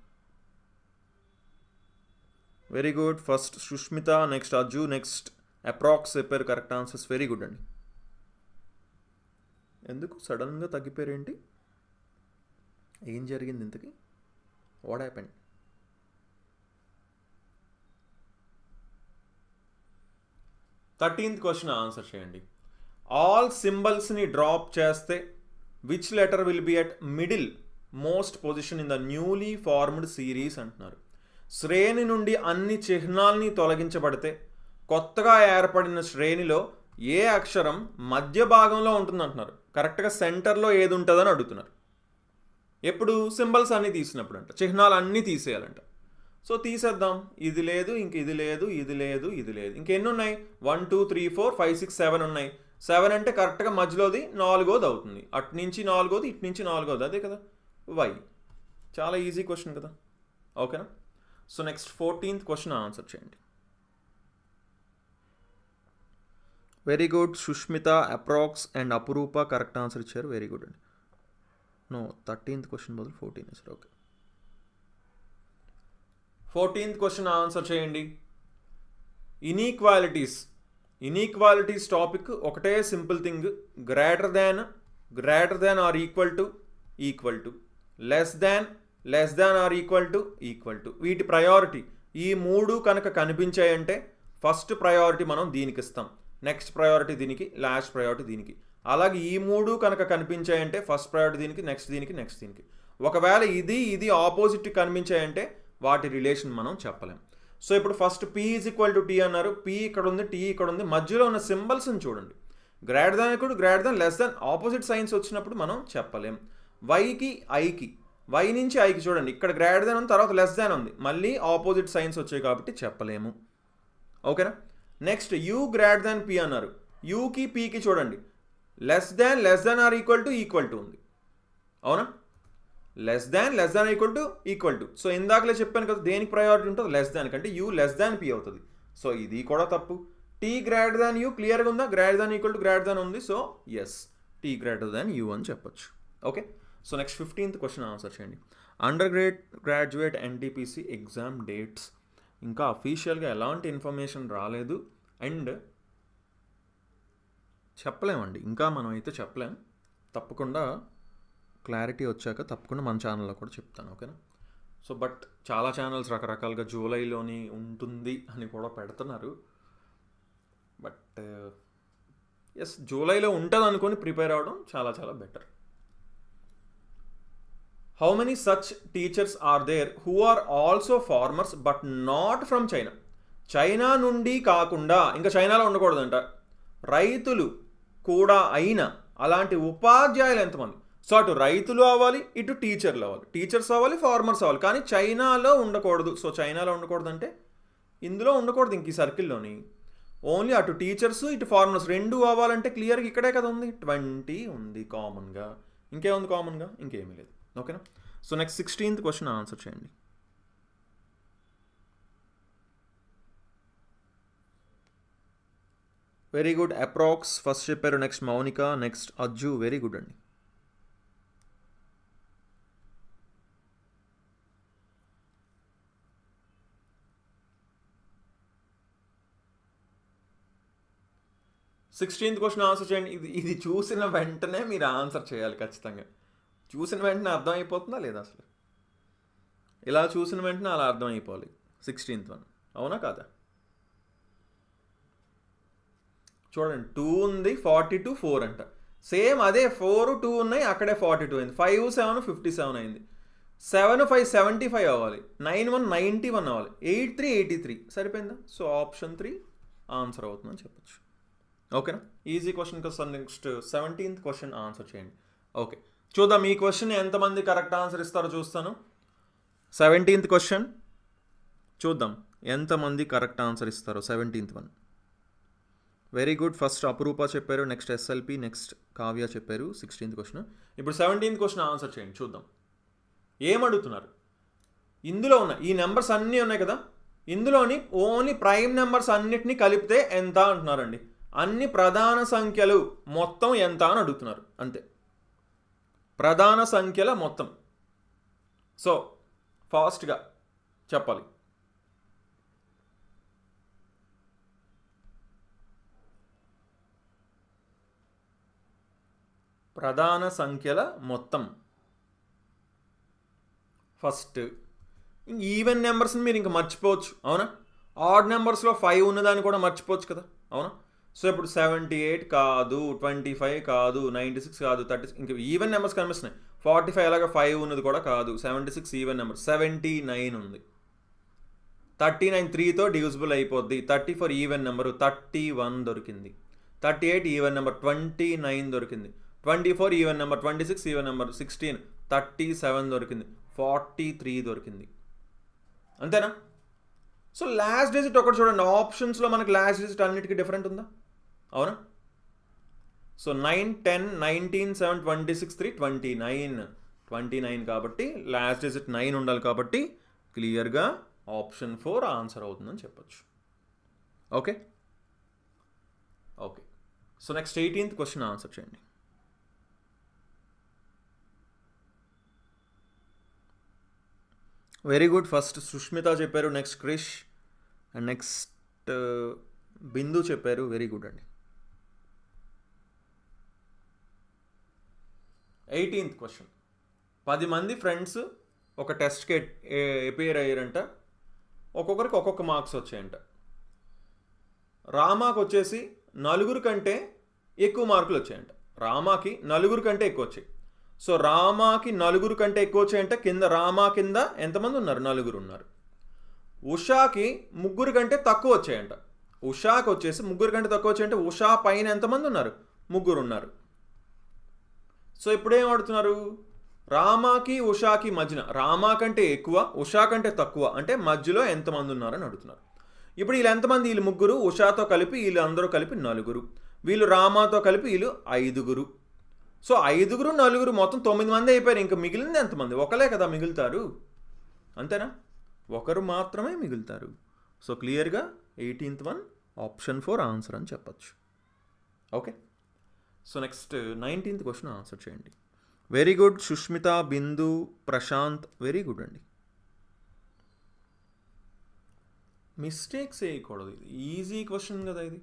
Very good. First Sushmita, next Ajju, next అప్రాక్స్ చెప్పారు కరెక్ట్ ఆన్సర్స్, వెరీ గుడ్ అండి. ఎందుకు సడన్గా తగ్గిపోయారేంటి? ఏం జరిగింది ఇంతకీ? What happened? Thirteenth question answer చేయండి. ఆల్ సింబల్స్ని డ్రాప్ చేస్తే which letter will be at middle most position in the newly formed series అంటున్నారు. శ్రేణి నుండి అన్ని చిహ్నాల్ని తొలగించబడితే కొత్తగా ఏర్పడిన శ్రేణిలో ఏ అక్షరం మధ్య భాగంలో ఉంటుంది అంటున్నారు. కరెక్ట్గా సెంటర్లో ఏది ఉంటుందని అడుగుతున్నారు. ఎప్పుడు? సింబల్స్ అన్నీ తీసినప్పుడు అంట, చిహ్నాలు అన్నీ తీసేయాలంట. సో తీసేద్దాం. ఇది లేదు, ఇంక ఇది లేదు, ఇది లేదు, ఇది లేదు. ఇంకెన్ని ఉన్నాయి? 1 2 3 4 5 6 7 ఉన్నాయి. 7 అంటే కరెక్ట్గా మధ్యలోది 4వ అవుతుంది. అటు నుంచి 4వ, ఇటు నుంచి 4వ, అదే కదా వై. చాలా ఈజీ క్వశ్చన్ కదా, ఓకేనా? So next 14th question answer చేయండి. Very good. సుష్మిత, అప్రాక్స్ అండ్ అపురూప కరెక్ట్ ఆన్సర్ ఇచ్చారు, వెరీ గుడ్ అండి. నో, 13th క్వశ్చన్ బదులు 14 ఇచ్చారు, ఓకే. 14th క్వశ్చన్ ఆన్సర్ చేయండి. ఇనీక్వాలిటీస్ టాపిక్ ఒకటే simple thing, greater than or equal to, less than or equal to. వీటి priority ఈ 3 కనుక కనిపించాయంటే ఫస్ట్ ప్రయారిటీ మనం దీనికి ఇస్తాం, నెక్స్ట్ ప్రయారిటీ దీనికి, లాస్ట్ ప్రయారిటీ దీనికి. అలాగే ఈ 3 కనుక కనిపించాయంటే ఫస్ట్ ప్రయారిటీ దీనికి, నెక్స్ట్ దీనికి. ఒకవేళ ఇది ఆపోజిట్ కనిపించాయంటే వాటి రిలేషన్ మనం చెప్పలేం. సో ఇప్పుడు ఫస్ట్ P = T అన్నారు. P ఇక్కడ ఉంది, T ఇక్కడ ఉంది. మధ్యలో ఉన్న సింబల్స్ని చూడండి. Greater than less than opposite science వచ్చినప్పుడు మనం చెప్పలేం. వై నుంచి ఐకి చూడండి, ఇక్కడ గ్రేటర్ దాన్ ఉంది, తర్వాత లెస్ దాన్ ఉంది, మళ్ళీ ఆపోజిట్ సైన్స్ వచ్చాయి కాబట్టి చెప్పలేము, ఓకేనా? నెక్స్ట్ U > P అన్నారు. యూకి పీకి చూడండి, less than or equal to ఉంది, అవునా? Less than equal to. So ఇందాకలే చెప్పాను కదా, దేనికి ప్రయారిటీ ఉంటుంది? లెస్ దాన్ కంటే U <P అవుతుంది. సో ఇది కూడా తప్పు. T > U క్లియర్గా ఉందా? గ్రేటర్ దాన్ ఉంది. సో ఎస్, T U అని చెప్పొచ్చు, okay. So next 15th question answer చేయండి. Undergraduate NTPC exam dates ఇంకా అఫీషియల్గా ఎలాంటి ఇన్ఫర్మేషన్ రాలేదు అండ్ చెప్పలేమండి, ఇంకా మనం అయితే చెప్పలేం. తప్పకుండా క్లారిటీ వచ్చాక తప్పకుండా మన ఛానల్లో కూడా చెప్తాను, ఓకేనా? సో బట్ చాలా ఛానల్స్ రకరకాలుగా జూలైలోని ఉంటుంది అని కూడా పెడుతున్నారు. బట్ ఎస్, జూలైలో ఉంటుంది అనుకొని ప్రిపేర్ అవ్వడం చాలా చాలా better. How many such teachers are there who are also farmers but not from China? China నుండి కాకుండా, ఇంకా చైనాలో ఉండకూడదంట, రైతులు కూడా అయిన అలాంటి ఉపాధ్యాయులు ఎంతమంది? సో అటు రైతులు అవ్వాలి, ఇటు టీచర్లు అవ్వాలి, టీచర్స్ అవ్వాలి, ఫార్మర్స్ అవ్వాలి, కానీ చైనాలో ఉండకూడదు. సో చైనాలో ఉండకూడదు అంటే ఇందులో ఉండకూడదు, ఇంక ఈ సర్కిల్లోని ఓన్లీ అటు టీచర్స్ ఇటు ఫార్మర్స్ రెండు అవ్వాలంటే క్లియర్గా ఇక్కడే కదా ఉంది, 20 ఉంది కామన్గా. ఇంకేముంది కామన్గా? ఇంకేమీ లేదు. ఓకేనా? So next 16th question answer చేయండి. Very good. అప్రాక్స్ ఫస్ట్ చెప్పారు, next Mounika, next Ajju. Very good అండి. సిక్స్టీన్త్ క్వశ్చన్ ఆన్సర్ చేయండి. ఇది చూసిన వెంటనే మీరు ఆన్సర్ చేయాలి ఖచ్చితంగా. చూసిన వెంటనే అర్థమైపోతుందా లేదా? అసలు ఇలా చూసిన వెంటనే అలా అర్థమైపోవాలి. 16th వన్ అవునా కాదా? చూడండి, 2 ఉంది, 42, 4 అంట. సేమ్ అదే 4, 2 ఉన్నాయి, అక్కడే 42 అయింది. 5, 7, 57 అయింది. 7, 5, 75 అవ్వాలి. 9, 1, 91 అవ్వాలి. 8, 3, 83 సరిపోయిందా? సో ఆప్షన్ 3 ఆన్సర్ అవుతుందని చెప్పచ్చు. ఓకేనా? ఈజీ క్వశ్చన్ కోసం నెక్స్ట్ 17th క్వశ్చన్ ఆన్సర్ చేయండి. ఓకే, చూద్దాం ఈ క్వశ్చన్ ఎంతమంది కరెక్ట్ ఆన్సర్ ఇస్తారో చూస్తాను. 17th క్వశ్చన్ చూద్దాం ఎంతమంది కరెక్ట్ ఆన్సర్ ఇస్తారో. 17th one. Very good. First Aparupa చెప్పారు, నెక్స్ట్ ఎస్ఎల్పి, నెక్స్ట్ కావ్య చెప్పారు. 16th question. ఇప్పుడు 17th క్వశ్చన్ ఆన్సర్ చేయండి చూద్దాం. ఏమడుగుతున్నారు? ఇందులో ఉన్న ఈ నెంబర్స్ అన్నీ ఉన్నాయి కదా, ఇందులోని ఓన్లీ ప్రైమ్ నెంబర్స్ అన్నిటినీ కలిపితే ఎంత అంటున్నారండి. అన్ని ప్రధాన సంఖ్యలు మొత్తం ఎంత అని అడుగుతున్నారు, అంతే. ప్రధాన సంఖ్యల మొత్తం. సో ఫాస్ట్గా చెప్పాలి. ప్రధాన సంఖ్యల మొత్తం ఫస్ట్. ఈవెన్ నెంబర్స్ని మీరు ఇంకా మర్చిపోవచ్చు, అవునా? ఆడ్ నెంబర్స్లో 5 ఉన్నదాన్ని కూడా మర్చిపోవచ్చు కదా, అవునా? సో ఇప్పుడు 78 కాదు, 25 కాదు, 96 కాదు, 30 ఇంకా ఈవెన్ నెంబర్స్ కనిపిస్తున్నాయి. 45 అలాగే 5 ఉన్నది కూడా కాదు. 76 ఈవెన్ నెంబర్. 79 ఉంది. 39 3తో డివిజిబుల్ అయిపోద్ది. 34 ఈవెన్ నెంబరు. 31 దొరికింది. 38 ఈవెన్ నెంబర్. 29 దొరికింది. 24 ఈవెన్ నెంబర్. 26 even number. 16 37 దొరికింది. 43 దొరికింది. అంతేనా? సో లాస్ట్ డిజిట్ ఒకటి చూడండి, ఆప్షన్స్లో మనకి లాస్ట్ డిజిట్ అన్నిటికీ డిఫరెంట్ ఉందా, అవునా? సో 9, 10, 19, 7, 26, 3, 29 కాబట్టి లాస్ట్ డిజిట్ 9 ఉండాలి కాబట్టి క్లియర్గా ఆప్షన్ 4 ఆన్సర్ అవుతుందని చెప్పచ్చు. Okay okay. So next 18th question answer చేయండి. Very good. ఫస్ట్ సుష్మిత చెప్పారు, next Krish, and next Bindu చెప్పారు. వెరీ గుడ్ అండి. 18th question. 10 మంది ఫ్రెండ్స్ ఒక టెస్ట్కి అపియర్ అయ్యారంట. ఒక్కొక్కరికి ఒక్కొక్క మార్క్స్ వచ్చాయంట. రామాకు వచ్చేసి 4 కంటే ఎక్కువ మార్కులు వచ్చాయంట. రామాకి 4 కంటే ఎక్కువ వచ్చాయి. సో రామాకి 4 కంటే ఎక్కువ వచ్చాయంటే కింద రామా కింద ఎంతమంది ఉన్నారు? 4 ఉన్నారు. ఉషాకి 3 కంటే తక్కువ వచ్చాయంట. ఉషాకి వచ్చేసి 3 కంటే తక్కువ వచ్చాయంటే ఉషా పైన ఎంతమంది ఉన్నారు? 3 ఉన్నారు. సో ఇప్పుడేం అడుగుతున్నారు? రామాకి ఉషాకి మధ్యన రామా కంటే ఎక్కువ, ఉషా కంటే తక్కువ అంటే మధ్యలో ఎంతమంది ఉన్నారని అడుగుతున్నారు. ఇప్పుడు వీళ్ళు ఎంతమంది? వీళ్ళు 3, ఉషాతో కలిపి వీళ్ళు అందరూ కలిపి 4, వీళ్ళు రామాతో కలిపి వీళ్ళు 5. సో 5, 4 మొత్తం 9 మంది అయిపోయారు. ఇంకా మిగిలింది ఎంతమంది? ఒకలే కదా మిగులుతారు, అంతేనా? ఒకరు మాత్రమే మిగులుతారు. సో క్లియర్గా 18th వన్ ఆప్షన్ 4 ఆన్సర్ అని చెప్పచ్చు. Okay. So next 19th question answer చేయండి. Very good. Sushmita, Bindu, Prashant. Very good అండి. మిస్టేక్స్ వేయకూడదు. ఇది ఈజీ క్వశ్చన్ కదా ఇది,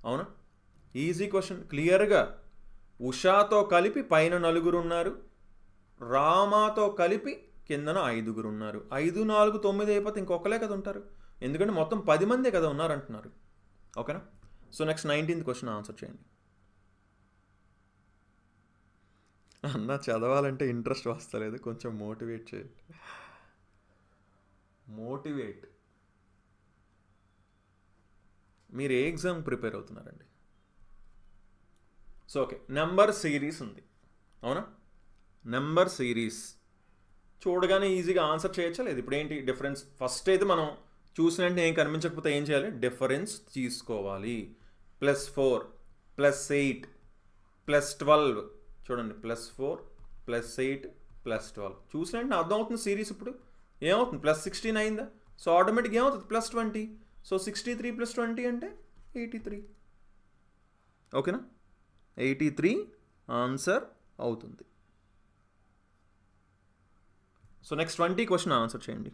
అవునా? Easy question. క్లియర్గా ఉషాతో కలిపి పైన 4 ఉన్నారు, రామాతో కలిపి కిందన 5 ఉన్నారు. 5, 4, 9 అయిపోతే ఇంకొకలే కదా ఉంటారు, ఎందుకంటే మొత్తం 10 మందే కదా ఉన్నారు అంటున్నారు. ఓకేనా? So next 19th question answer చేయండి. అన్న చదవాలంటే ఇంట్రెస్ట్ వస్తలేదు, కొంచెం మోటివేట్ చేయండి. మోటివేట్. మీరు ఏ ఎగ్జామ్ ప్రిపేర్ అవుతున్నారండి? సో ఓకే, నెంబర్ సిరీస్ ఉంది, అవునా? నెంబర్ సిరీస్ చూడగానే ఈజీగా ఆన్సర్ చేయొచ్చా లేదు? ఇప్పుడు ఏంటి డిఫరెన్స్? ఫస్ట్ అయితే మనం చూసినట్టు ఏం కనిపించకపోతే ఏం చేయాలి? డిఫరెన్స్ తీసుకోవాలి. +4 +8 +12 చూడండి, +4 +8 +12 చూసినట్టు అర్థమవుతుంది సిరీస్. ఇప్పుడు ఏమవుతుంది? +16 అయిందా? సో ఆటోమేటిక్ ఏమవుతుంది? +20. సో 63 + 20 అంటే 83. ఓకేనా? 83 ఆన్సర్ అవుతుంది. సో నెక్స్ట్ 20 క్వశ్చన్ ఆన్సర్ చేయండి.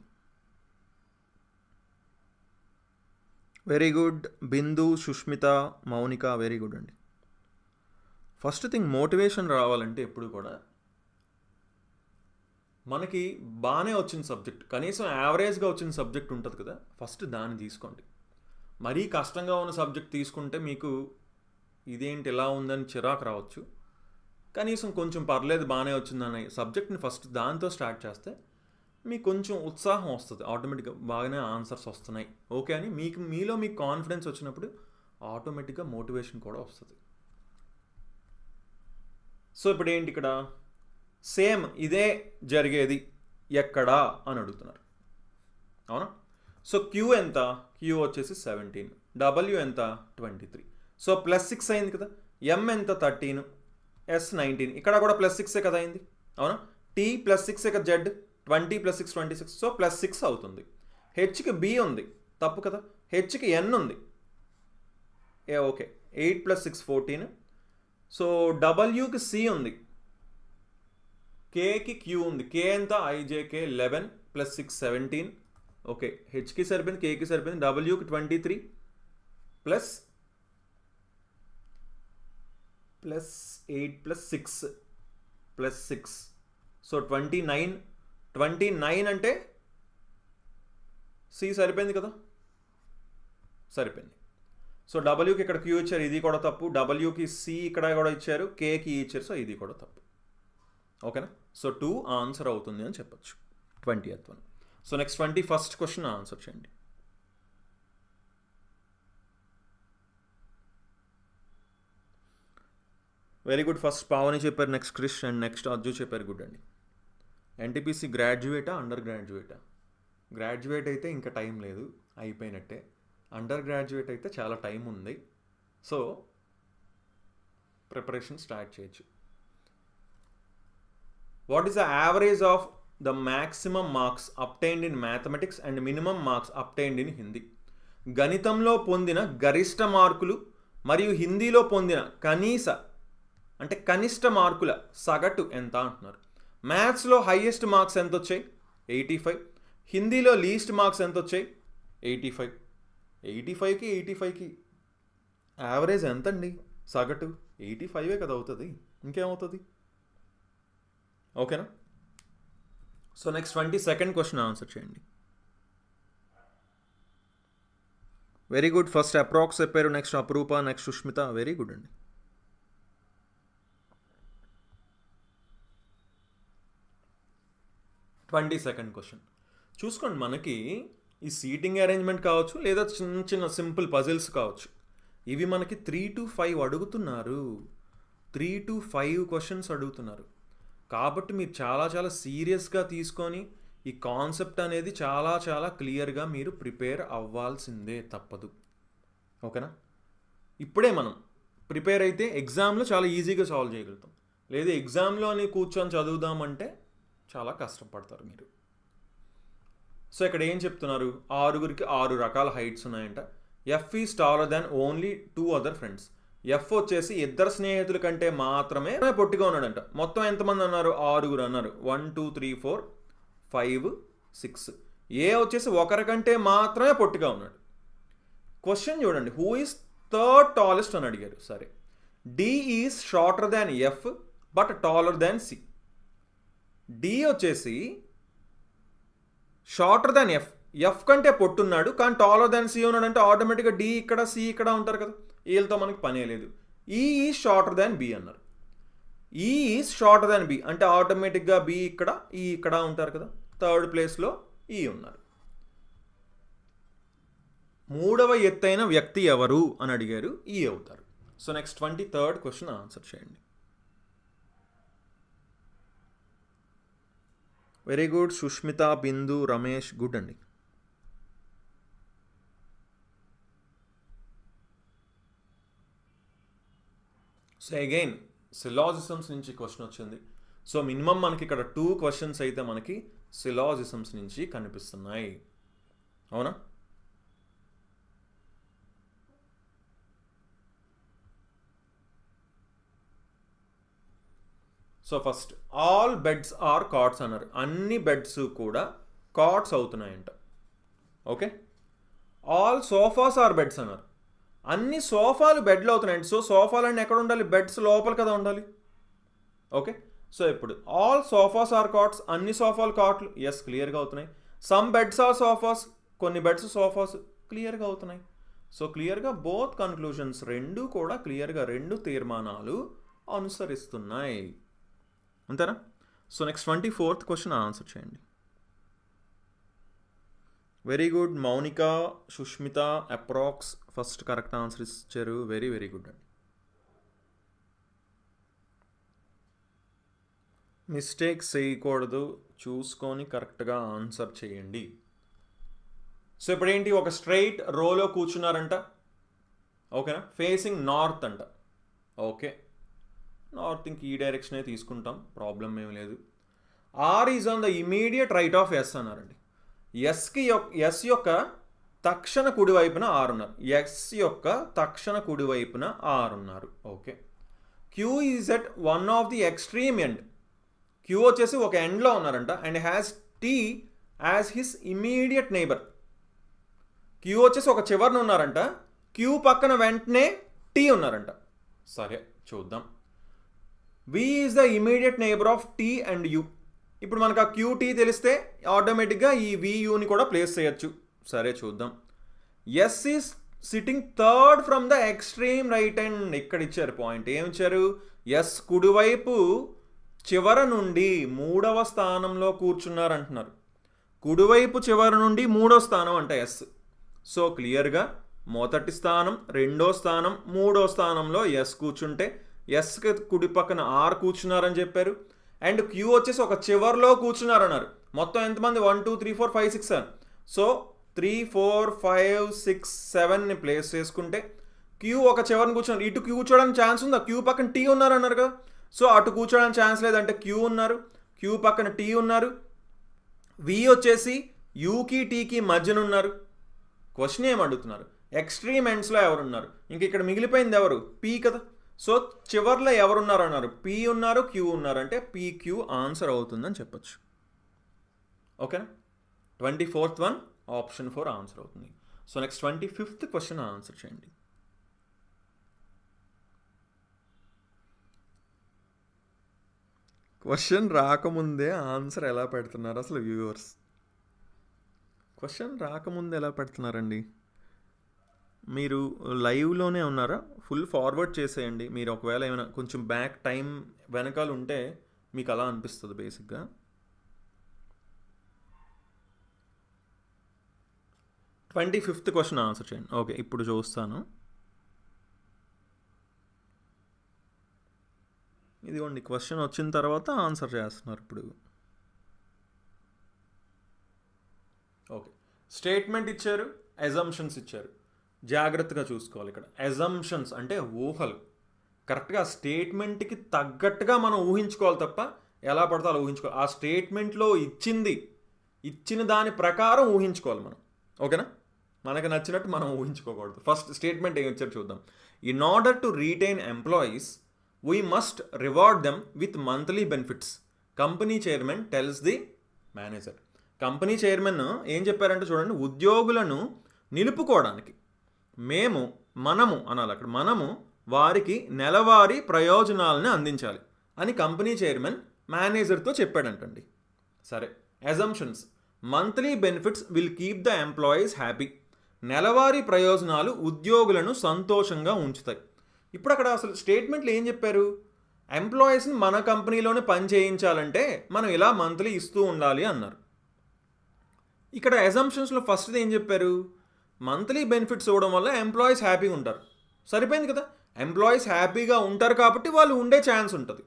వెరీ గుడ్ బిందు, సుష్మిత, మౌనిక, వెరీ గుడ్ అండి. ఫస్ట్ థింగ్, మోటివేషన్ రావాలంటే ఎప్పుడు కూడా మనకి బాగానే వచ్చిన సబ్జెక్ట్, కనీసం యావరేజ్గా వచ్చిన సబ్జెక్ట్ ఉంటుంది కదా, ఫస్ట్ దాన్ని తీసుకోండి. మరీ కష్టంగా ఉన్న సబ్జెక్ట్ తీసుకుంటే మీకు ఇదేంటి ఇలా ఉందని చిరాకు రావచ్చు. కనీసం కొంచెం పర్లేదు బాగానే వచ్చిందనే సబ్జెక్ట్ని ఫస్ట్ దాంతో స్టార్ట్ చేస్తే మీకు కొంచెం ఉత్సాహం వస్తుంది, ఆటోమేటిక్గా బాగానే ఆన్సర్స్ వస్తున్నాయి ఓకే అని మీలో మీకు కాన్ఫిడెన్స్ వచ్చినప్పుడు ఆటోమేటిక్గా మోటివేషన్ కూడా వస్తుంది. సో ఇప్పుడు ఏంటి ఇక్కడ? సేమ్ ఇదే జరిగేది ఎక్కడా అని అడుగుతున్నారు, అవునా? సో క్యూ ఎంత? క్యూ వచ్చేసి 17, డబ్ల్యూ ఎంత? 23. సో +6 అయింది కదా. ఎం ఎంత? 13, ఎస్ 19. ఇక్కడ కూడా +6 కదా అయింది, అవునా? టీ +6 కదా, జెడ్ 20 + 6 26. సో +6 అవుతుంది. హెచ్కి బి ఉంది, తప్పు కదా. హెచ్కి ఎన్ ఉంది, ఓకే. 8 + 6 14. సో డబ్ల్యూకి సి ఉంది, కేకి క్యూ ఉంది. కే ఎంత? ఐజేకే 11 + 6 17. ఓకే, హెచ్కి సరిపోయింది, కేకి సరిపోయింది. డబ్ల్యూకి 23 +8 + 6 సో 29. 29 అంటే సి సరిపోయింది కదా, సరిపోయింది. సో డబ్ల్యూకి ఇక్కడ క్యూ ఇచ్చారు, ఇది కూడా తప్పు. డబ్ల్యూకి సి ఇక్కడ కూడా ఇచ్చారు, కేకి ఇచ్చారు, సో ఇది కూడా తప్పు. ఓకేనా? సో 2 ఆన్సర్ అవుతుంది అని చెప్పచ్చు, 20th one. So next 21st question answer చేయండి. Very good. ఫస్ట్ పావని చెప్పారు, next Krish and next Ajju చెప్పారు. గుడ్ అండి. ఎన్టీపీసీ గ్రాడ్యుయేటా అండర్ గ్రాడ్యుయేటా? గ్రాడ్యుయేట్ అయితే ఇంకా టైం లేదు, అయిపోయినట్టే. అండర్ గ్రాడ్యుయేట్ అయితే చాలా టైం ఉంది, సో ప్రిపరేషన్ స్టార్ట్ చేయొచ్చు. What is the average of the maximum marks obtained in mathematics and minimum marks obtained in Hindi? గణితంలో పొందిన గరిష్ట మార్కులు మరియు హిందీలో పొందిన కనిష్ట మార్కుల సగటు ఎంత అంటున్నారు. మ్యాథ్స్లో హైయెస్ట్ మార్క్స్ ఎంత వచ్చాయి? 85. హిందీలో లీస్ట్ మార్క్స్ ఎంత వచ్చాయి? 85. 85కి 85కి యావరేజ్ ఎంతండి? సగటు 85 కదా అవుతుంది, ఇంకేమవుతుంది? ఓకేనా? So next 22nd question answer చేయండి. Very good. ఫస్ట్ అప్రాక్స్ చెప్పారు, next Aprupa, next Sushmita. Very good అండి. 22nd క్వశ్చన్ చూసుకోండి. మనకి ఈ సీటింగ్ అరేంజ్మెంట్ కావచ్చు, లేదా చిన్న చిన్న సింపుల్ పజిల్స్ కావచ్చు, ఇవి మనకి 3 to 5 అడుగుతున్నారు. 3 to 5 క్వశ్చన్స్ అడుగుతున్నారు. కాబట్టి మీరు చాలా చాలా సీరియస్గా తీసుకొని ఈ కాన్సెప్ట్ అనేది చాలా చాలా క్లియర్గా మీరు ప్రిపేర్ అవ్వాల్సిందే, తప్పదు. ఓకేనా? ఇప్పుడే మనం ప్రిపేర్ అయితే ఎగ్జామ్లో చాలా ఈజీగా సాల్వ్ చేయగలుగుతాం. లేదా ఎగ్జామ్లోని కూర్చొని చదువుదామంటే చాలా కష్టపడతారు మీరు. సో ఇక్కడ ఏం చెప్తున్నారు? 6గురికి 6 రకాల హైట్స్ ఉన్నాయంట. F is taller than only 2 other friends. F వచ్చేసి 2 స్నేహితుల కంటే మాత్రమే పొట్టిగా ఉన్నాడంట. మొత్తం ఎంతమంది అన్నారు? 6 అన్నారు. 1 2 3 4 5 6. ఏ వచ్చేసి ఒకరికంటే మాత్రమే పొట్టిగా ఉన్నాడు. క్వశ్చన్ చూడండి, హూ ఈజ్ థర్డ్ టాలెస్ట్ అని అడిగారు. సరే, D is shorter than F but taller than C. D వచ్చేసి షార్టర్ దాన్ ఎఫ్, ఎఫ్ కంటే పొట్టున్నాడు కానీ టాలర్ దాన్ సి ఉన్నాడు అంటే ఆటోమేటిక్గా డి ఇక్కడ సి ఇక్కడ ఉంటారు కదా, వీళ్ళతో మనకి పనే లేదు. ఈ ఈజ్ షార్టర్ దాన్ బి అన్నారు. ఈ ఈజ్ షార్టర్ దాన్ బి అంటే ఆటోమేటిక్గా బి ఇక్కడ, ఈ ఇక్కడ ఉంటారు కదా, థర్డ్ ప్లేస్లో ఈ ఉన్నారు. మూడవ ఎత్తైన వ్యక్తి ఎవరు అని అడిగారు, ఈ అవుతారు. So next 23rd question answer చేయండి. Very good. Sushmita, Bindu, Ramesh, good అండి. సో అగైన్ సిలాజిజమ్స్ నుంచి క్వశ్చన్ వచ్చింది. సో మినిమం మనకి ఇక్కడ 2 క్వశ్చన్స్ అయితే మనకి సిలాజిజమ్స్ నుంచి కనిపిస్తున్నాయి, అవునా? So first all beds are cots అన్నారు. అన్ని బెడ్స్ కూడా కాట్స్ అవుతున్నాయంట. Okay. All sofas are beds అన్నారు. అన్ని సోఫాలు బెడ్లు అవుతున్నాయండి. సో సోఫాలన్నీ ఎక్కడ ఉండాలి? బెడ్స్ లోపల కదా ఉండాలి. ఓకే. సో ఇప్పుడు ఆల్ సోఫాస్ ఆర్ కాట్స్, అన్ని సోఫాలు కాట్లు, ఎస్ క్లియర్గా అవుతున్నాయి. సమ్ బెడ్స్ ఆర్ సోఫాస్, కొన్ని బెడ్స్ సోఫాస్, క్లియర్గా అవుతున్నాయి. సో క్లియర్గా బోత్ కన్క్లూజన్స్, రెండు కూడా క్లియర్గా 2 తీర్మానాలు అనుసరిస్తున్నాయి, అంతేనా? So next 24th question answer చేయండి. Very good. మౌనిక, సుష్మిత అప్రాక్స్ ఫస్ట్ కరెక్ట్ ఆన్సర్ ఇచ్చారు. వెరీ వెరీ గుడ్ అండి. మిస్టేక్స్ చేయకూడదు, చూసుకొని కరెక్ట్గా ఆన్సర్ చేయండి. సో ఇప్పుడు ఏంటి, ఒక స్ట్రైట్ రోలో కూర్చున్నారంట, ఓకేనా? ఫేసింగ్ నార్త్ అంట. ఓకే, నార్త్ ఇంక ఈ డైరెక్షనే తీసుకుంటాం, ప్రాబ్లం ఏం లేదు. R is on the immediate right of S అన్నారండి. ఎస్ యొక్క తక్షణ కుడివైపున ఆర్ ఉన్నారు. ఎస్ యొక్క తక్షణ కుడివైపున ఆర్ ఉన్నారు. Okay. Q is at one of the extreme end. Q వచ్చేసి ఒక ఎండ్లో ఉన్నారంట and has T as his immediate neighbour. Q వచ్చేసి ఒక చివరన ఉన్నారంట, క్యూ పక్కన వెంటనే టీ ఉన్నారంట. సరే చూద్దాం. V is the immediate neighbour of T and U. ఇప్పుడు మనకు ఆ క్యూ టీ తెలిస్తే ఆటోమేటిక్గా ఈ వియూని కూడా ప్లేస్ చేయొచ్చు. సరే చూద్దాం. S is sitting third from the extreme right and. ఇక్కడ ఇచ్చారు పాయింట్, ఏమి ఇచ్చారు? ఎస్ కుడివైపు చివర నుండి 3వ స్థానంలో కూర్చున్నారంటున్నారు. కుడివైపు చివర నుండి 3వ స్థానం అంట ఎస్. సో క్లియర్గా మొదటి స్థానం, 2వ స్థానం, 3వ స్థానంలో ఎస్ కూర్చుంటే ఎస్కి కుడి పక్కన ఆర్ కూర్చున్నారని చెప్పారు. అండ్ క్యూ వచ్చేసి ఒక చివర్లో కూర్చున్నారన్నారు. మొత్తం ఎంతమంది? 1 2 3 4 5 6 7. సో 3 4 5 6 7ని ప్లేస్ చేసుకుంటే క్యూ ఒక చివరిని కూర్చున్నారు. ఇటు క్యూ కూర్చోడానికి ఛాన్స్ ఉందా? క్యూ పక్కన టీ ఉన్నారన్నారు కదా. సో అటు కూర్చోడానికి ఛాన్స్ లేదంటే క్యూ ఉన్నారు, క్యూ పక్కన టీ ఉన్నారు. వి వచ్చేసి యూకి టీకి మధ్యన ఉన్నారు. క్వశ్చన్ ఏం అడుగుతున్నారు? ఎక్స్ట్రీమ్ ఎండ్స్లో ఎవరున్నారు? ఇంక ఇక్కడ మిగిలిపోయింది ఎవరు? పీ కదా. సో చివర్లో ఎవరున్నారు అన్నారు? పీ ఉన్నారు, క్యూ ఉన్నారు, అంటే పీక్యూ ఆన్సర్ అవుతుందని చెప్పచ్చు. ఓకేనా? 24th వన్ ఆప్షన్ 4 ఆన్సర్ అవుతుంది. So next 25th question answer చేయండి. క్వశ్చన్ రాకముందే ఆన్సర్ ఎలా పెడుతున్నారు అసలు వ్యూవర్స్? క్వశ్చన్ రాకముందే ఎలా పెడుతున్నారండి? మీరు లైవ్లోనే ఉన్నారా? ఫుల్ ఫార్వర్డ్ చేసేయండి. మీరు ఒకవేళ ఏమైనా కొంచెం బ్యాక్ టైం వెనకాల ఉంటే మీకు అలా అనిపిస్తుంది బేసిక్గా. ట్వంటీ 25th క్వశ్చన్ ఆన్సర్ చేయండి. ఓకే, ఇప్పుడు చూస్తాను. ఇదిగోండి, క్వశ్చన్ వచ్చిన తర్వాత ఆన్సర్ చేస్తున్నారు ఇప్పుడు. ఓకే, స్టేట్మెంట్ ఇచ్చారు, అజంప్షన్స్ ఇచ్చారు. జాగ్రత్తగా చూసుకోవాలి. ఇక్కడ అజంప్షన్స్ అంటే ఊహలు. కరెక్ట్గా స్టేట్మెంట్కి తగ్గట్టుగా మనం ఊహించుకోవాలి తప్ప ఎలా పడితే అలా ఊహించుకోవాలి. ఆ స్టేట్మెంట్లో ఇచ్చిన దాని ప్రకారం ఊహించుకోవాలి మనం. ఓకేనా? మనకు నచ్చినట్టు మనం ఊహించుకోకూడదు. ఫస్ట్ స్టేట్మెంట్ ఏమి ఇచ్చారు చూద్దాం. In order to retain employees we must reward them with monthly benefits. Company chairman tells the manager. Company chairman ఏం చెప్పారంటే చూడండి, ఉద్యోగులను నిలుపుకోవడానికి మనము అనాలి అక్కడ, మనము వారికి నెలవారీ ప్రయోజనాలను అందించాలి అని కంపెనీ చైర్మన్ మేనేజర్తో చెప్పాడంటండి. సరే, assumptions monthly benefits will keep the employees happy. నెలవారీ ప్రయోజనాలు ఉద్యోగులను సంతోషంగా ఉంచుతాయి. ఇప్పుడు అక్కడ అసలు స్టేట్మెంట్లు ఏం చెప్పారు? ఎంప్లాయీస్ని మన కంపెనీలోనే పని చేయించాలంటే మనం ఇలా మంత్లీ ఇస్తూ ఉండాలి అన్నారు. ఇక్కడ అజంప్షన్స్లో ఫస్ట్ది ఏం చెప్పారు? మంత్లీ బెనిఫిట్స్ ఇవ్వడం వల్ల ఎంప్లాయీస్ హ్యాపీగా ఉంటారు. సరిపోయింది కదా, ఎంప్లాయీస్ హ్యాపీగా ఉంటారు కాబట్టి వాళ్ళు ఉండే ఛాన్స్ ఉంటుంది,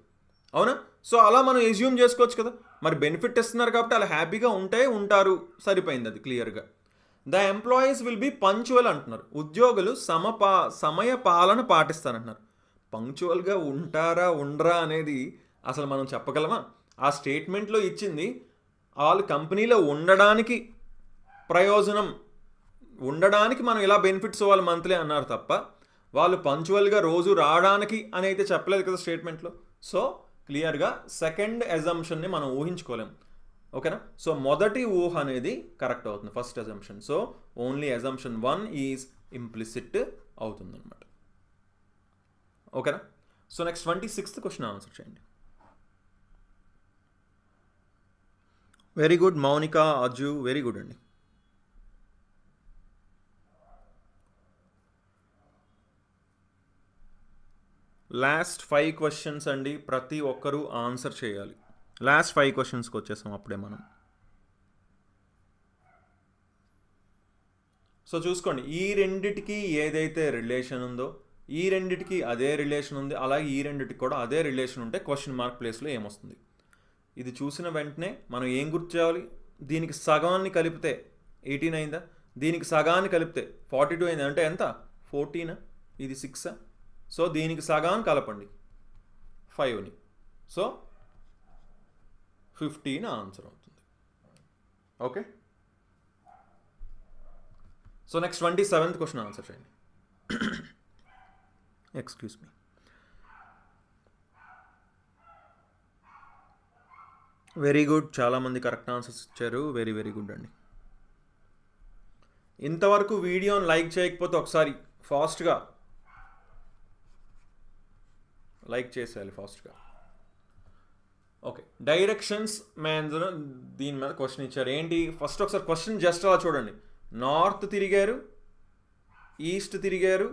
అవునా? సో అలా మనం ఎజ్యూమ్ చేసుకోవచ్చు కదా. మరి బెనిఫిట్ ఇస్తున్నారు కాబట్టి అలా హ్యాపీగా ఉంటారు, సరిపోయింది, అది క్లియర్గా. The employees will be punctual అంటున్నారు. ఉద్యోగులు సమయ పాలన పాటిస్తారంటున్నారు. పంక్చువల్గా ఉంటారా ఉండరా అనేది అసలు మనం చెప్పగలమా? ఆ స్టేట్మెంట్లో ఇచ్చింది వాళ్ళు కంపెనీలో ఉండడానికి ప్రయోజనం, ఉండడానికి మనం ఇలా బెనిఫిట్స్ ఇవ్వాలి మంత్లీ అన్నారు తప్ప వాళ్ళు పంక్చువల్గా రోజు రావడానికి అని అయితే చెప్పలేదు కదా స్టేట్మెంట్లో. సో క్లియర్గా సెకండ్ అజంప్షన్ని మనం ఊహించుకోలేం, ఓకేనా? సో మొదటి ఊహ అనేది కరెక్ట్ అవుతుంది, first assumption. So only assumption 1 is implicit అవుతుంది అనమాట, ఓకేనా? So next 26th question answer చేయండి. వెరీ గుడ్ మౌనిక, అజు, వెరీ గుడ్ అండి. లాస్ట్ 5 క్వశ్చన్స్ అండి, ప్రతి ఒక్కరూ ఆన్సర్ చేయాలి. లాస్ట్ 5 క్వశ్చన్స్కి వచ్చేసాం అప్పుడే మనం. సో చూసుకోండి, ఈ రెండిటికి ఏదైతే రిలేషన్ ఉందో ఈ రెండిటికి అదే రిలేషన్ ఉంది, అలాగే ఈ రెండిటికి కూడా అదే రిలేషన్ ఉంటే క్వశ్చన్ మార్క్ ప్లేస్లో ఏమొస్తుంది? ఇది చూసిన వెంటనే మనం ఏం గుర్తు చేయాలి? దీనికి సగాన్ని కలిపితే 18 అయిందా, దీనికి సగాన్ని కలిపితే 42 అయింది, అంటే ఎంత? 14. ఇది 6. సో దీనికి సగాన్ని కలపండి 5ని, సో 15 ఆన్సర్ అవుతుంది, okay? So next 27th question answer చేయండి. Excuse me. వెరీ గుడ్, చాలామంది కరెక్ట్ ఆన్సర్స్ ఇచ్చారు, వెరీ వెరీ గుడ్ అండి. ఇంతవరకు వీడియోని లైక్ చేయకపోతే ఒకసారి ఫాస్ట్గా లైక్ చేసేయాలి, ఫాస్ట్గా. ఓకే, డైరెక్షన్స్ మీద దీని మీద క్వశ్చన్ ఇచ్చారు. ఏంటి? ఫస్ట్ ఒకసారి క్వశ్చన్ జస్ట్ అలా చూడండి. నార్త్ తిరిగారు, ఈస్ట్ తిరిగారు,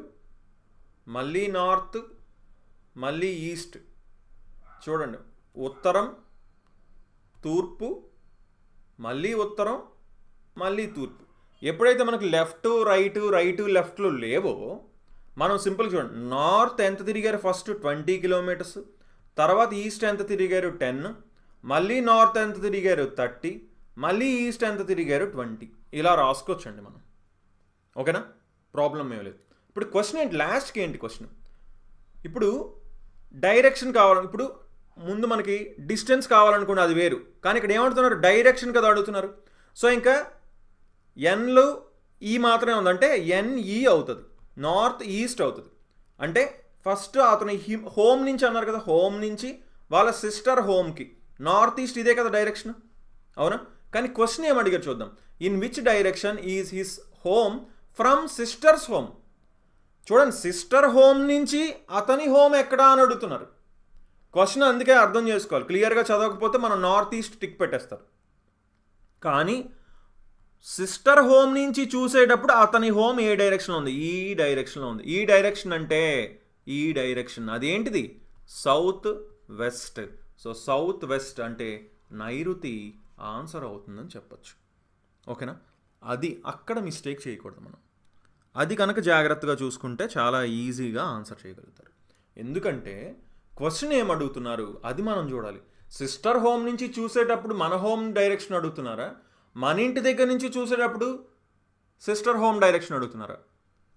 మళ్ళీ నార్త్, మళ్ళీ ఈస్ట్. చూడండి, ఉత్తరం, తూర్పు, మళ్ళీ ఉత్తరం, మళ్ళీ తూర్పు. ఎప్పుడైతే మనకు లెఫ్ట్ రైట్ లెఫ్ట్లు లేవో మనం సింపుల్గా చూడండి, నార్త్ ఎంత తిరిగారు? First 20 kilometres. తర్వాత ఈస్ట్ ఎంత తిరిగారు? 10. మళ్ళీ నార్త్ ఎంత తిరిగారు? 30. మళ్ళీ ఈస్ట్ ఎంత తిరిగారు? 20. ఇలా రాసుకోవచ్చండి మనం, ఓకేనా? ప్రాబ్లం ఏం లేదు. ఇప్పుడు క్వశ్చన్ ఏంటి? లాస్ట్కి ఏంటి క్వశ్చన్? ఇప్పుడు డైరెక్షన్ కావాలి. ఇప్పుడు ముందు మనకి డిస్టెన్స్ కావాలనుకోండి, అది వేరు. కానీ ఇక్కడ ఏమంటున్నారు? డైరెక్షన్ కదా అడుగుతున్నారు. సో ఇంకా ఎన్లు ఈ మాత్రమే ఉందంటే ఎన్ఈ అవుతుంది, నార్త్ ఈస్ట్ అవుతుంది. అంటే ఫస్ట్ అతను హోమ్ నుంచి అన్నారు కదా, హోమ్ నుంచి వాళ్ళ సిస్టర్ హోమ్కి నార్త్ ఈస్ట్, ఇదే కదా డైరెక్షన్, అవునా? కానీ క్వశ్చన్ ఏం అడిగారు చూద్దాం. In which direction is his home from sisters home? చూడండి, సిస్టర్ హోమ్ నుంచి అతని హోమ్ ఎక్కడా అని అడుగుతున్నారు. క్వశ్చన్ అందుకే అర్థం చేసుకోవాలి. క్లియర్గా చదవకపోతే మనం నార్త్ ఈస్ట్ టిక్ పెట్టేస్తారు. కానీ సిస్టర్ హోమ్ నుంచి చూసేటప్పుడు అతని హోమ్ ఏ డైరెక్షన్లో ఉంది? ఈ డైరెక్షన్లో ఉంది. ఈ డైరెక్షన్ అంటే ఈ డైరెక్షన్, అదేంటిది? South west. So south west అంటే నైరుతి ఆన్సర్ అవుతుందని చెప్పచ్చు, ఓకేనా? అది అక్కడ మిస్టేక్ చేయకూడదు మనం. అది కనుక జాగ్రత్తగా చూసుకుంటే చాలా ఈజీగా ఆన్సర్ చేయగలుగుతారు. ఎందుకంటే క్వశ్చన్ ఏం అడుగుతున్నారు అది మనం చూడాలి. సిస్టర్ హోమ్ నుంచి చూసేటప్పుడు మన హోమ్ డైరెక్షన్ అడుగుతున్నారా? మన ఇంటి దగ్గర నుంచి చూసేటప్పుడు సిస్టర్ హోమ్ డైరెక్షన్ అడుగుతున్నారా?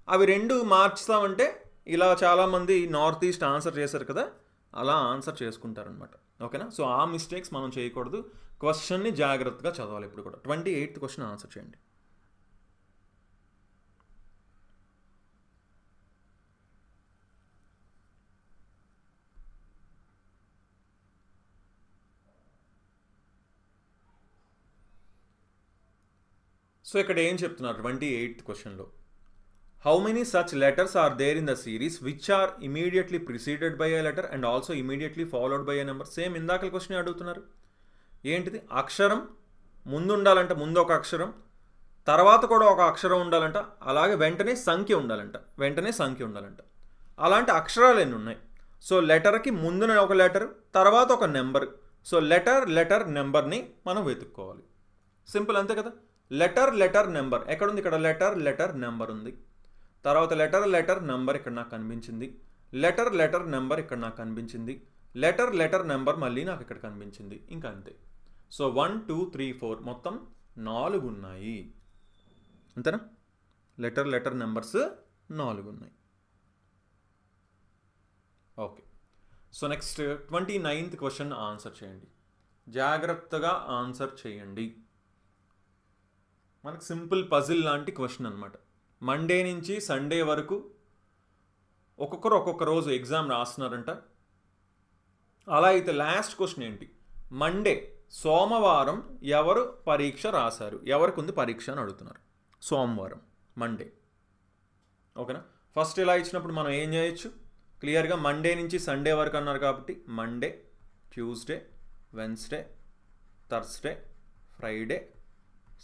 అవి రెండు మార్చుతామంటే ఇలా చాలామంది నార్త్ ఈస్ట్ ఆన్సర్ చేశారు కదా, అలా ఆన్సర్ చేసుకుంటారనమాట, ఓకేనా? సో ఆ మిస్టేక్స్ మనం చేయకూడదు. క్వశ్చన్ని జాగ్రత్తగా చదవాలి. ఇప్పుడు కూడా 28th క్వశ్చన్ ఆన్సర్ చేయండి. సో ఇక్కడ ఏం చెప్తున్నారు 28th క్వశ్చన్లో? How many such letters are there in the series which are immediately preceded by a letter and also immediately followed by a number? Same ఇందాక క్వశ్చన్ అడుగుతున్నారు. ఏంటిది? అక్షరం ముందు ఉండాలంట ముందు ఒక అక్షరం, తర్వాత కూడా ఒక అక్షరం ఉండాలంట, అలాగే వెంటనే సంఖ్య ఉండాలంట. అలాంటి అక్షరాలు ఎన్ని ఉన్నాయి? సో లెటర్కి ముందున ఒక లెటర్, తర్వాత ఒక నెంబర్. సో లెటర్ నెంబర్ని మనం వెతుక్కోవాలి. సింపుల్, అంతే కదా. లెటర్ నెంబర్ ఎక్కడుంది? ఇక్కడ లెటర్ నెంబర్ ఉంది. తర్వాత లెటర్ నెంబర్ ఇక్కడ నాకు కనిపించింది. లెటర్ నెంబర్ ఇక్కడ నాకు కనిపించింది. లెటర్ నెంబర్ మళ్ళీ నాకు ఇక్కడ కనిపించింది. ఇంకా అంతే. సో 1 2 3 4 మొత్తం 4 ఉన్నాయి. అంతేనా? లెటర్ నెంబర్స్ 4 ఉన్నాయి. Okay. So next 29th question answer చేయండి. జాగ్రత్తగా ఆన్సర్ చేయండి. మనకు సింపుల్ పజిల్ లాంటి క్వశ్చన్ అనమాట. మండే నుంచి సండే వరకు ఒక్కొక్కరు ఒక్కొక్క రోజు ఎగ్జామ్ రాస్తున్నారంట. అలా అయితే లాస్ట్ క్వశ్చన్ ఏంటి? మండే సోమవారం ఎవరు పరీక్ష రాశారు? ఎవరికి ఉంది పరీక్ష అని అడుగుతున్నారు. సోమవారం మండే. ఓకేనా? ఫస్ట్ ఇలా ఇచ్చినప్పుడు మనం ఏం చేయొచ్చు? క్లియర్గా మండే నుంచి సండే వరకు అన్నారు కాబట్టి Monday, Tuesday, Wednesday, Thursday, Friday,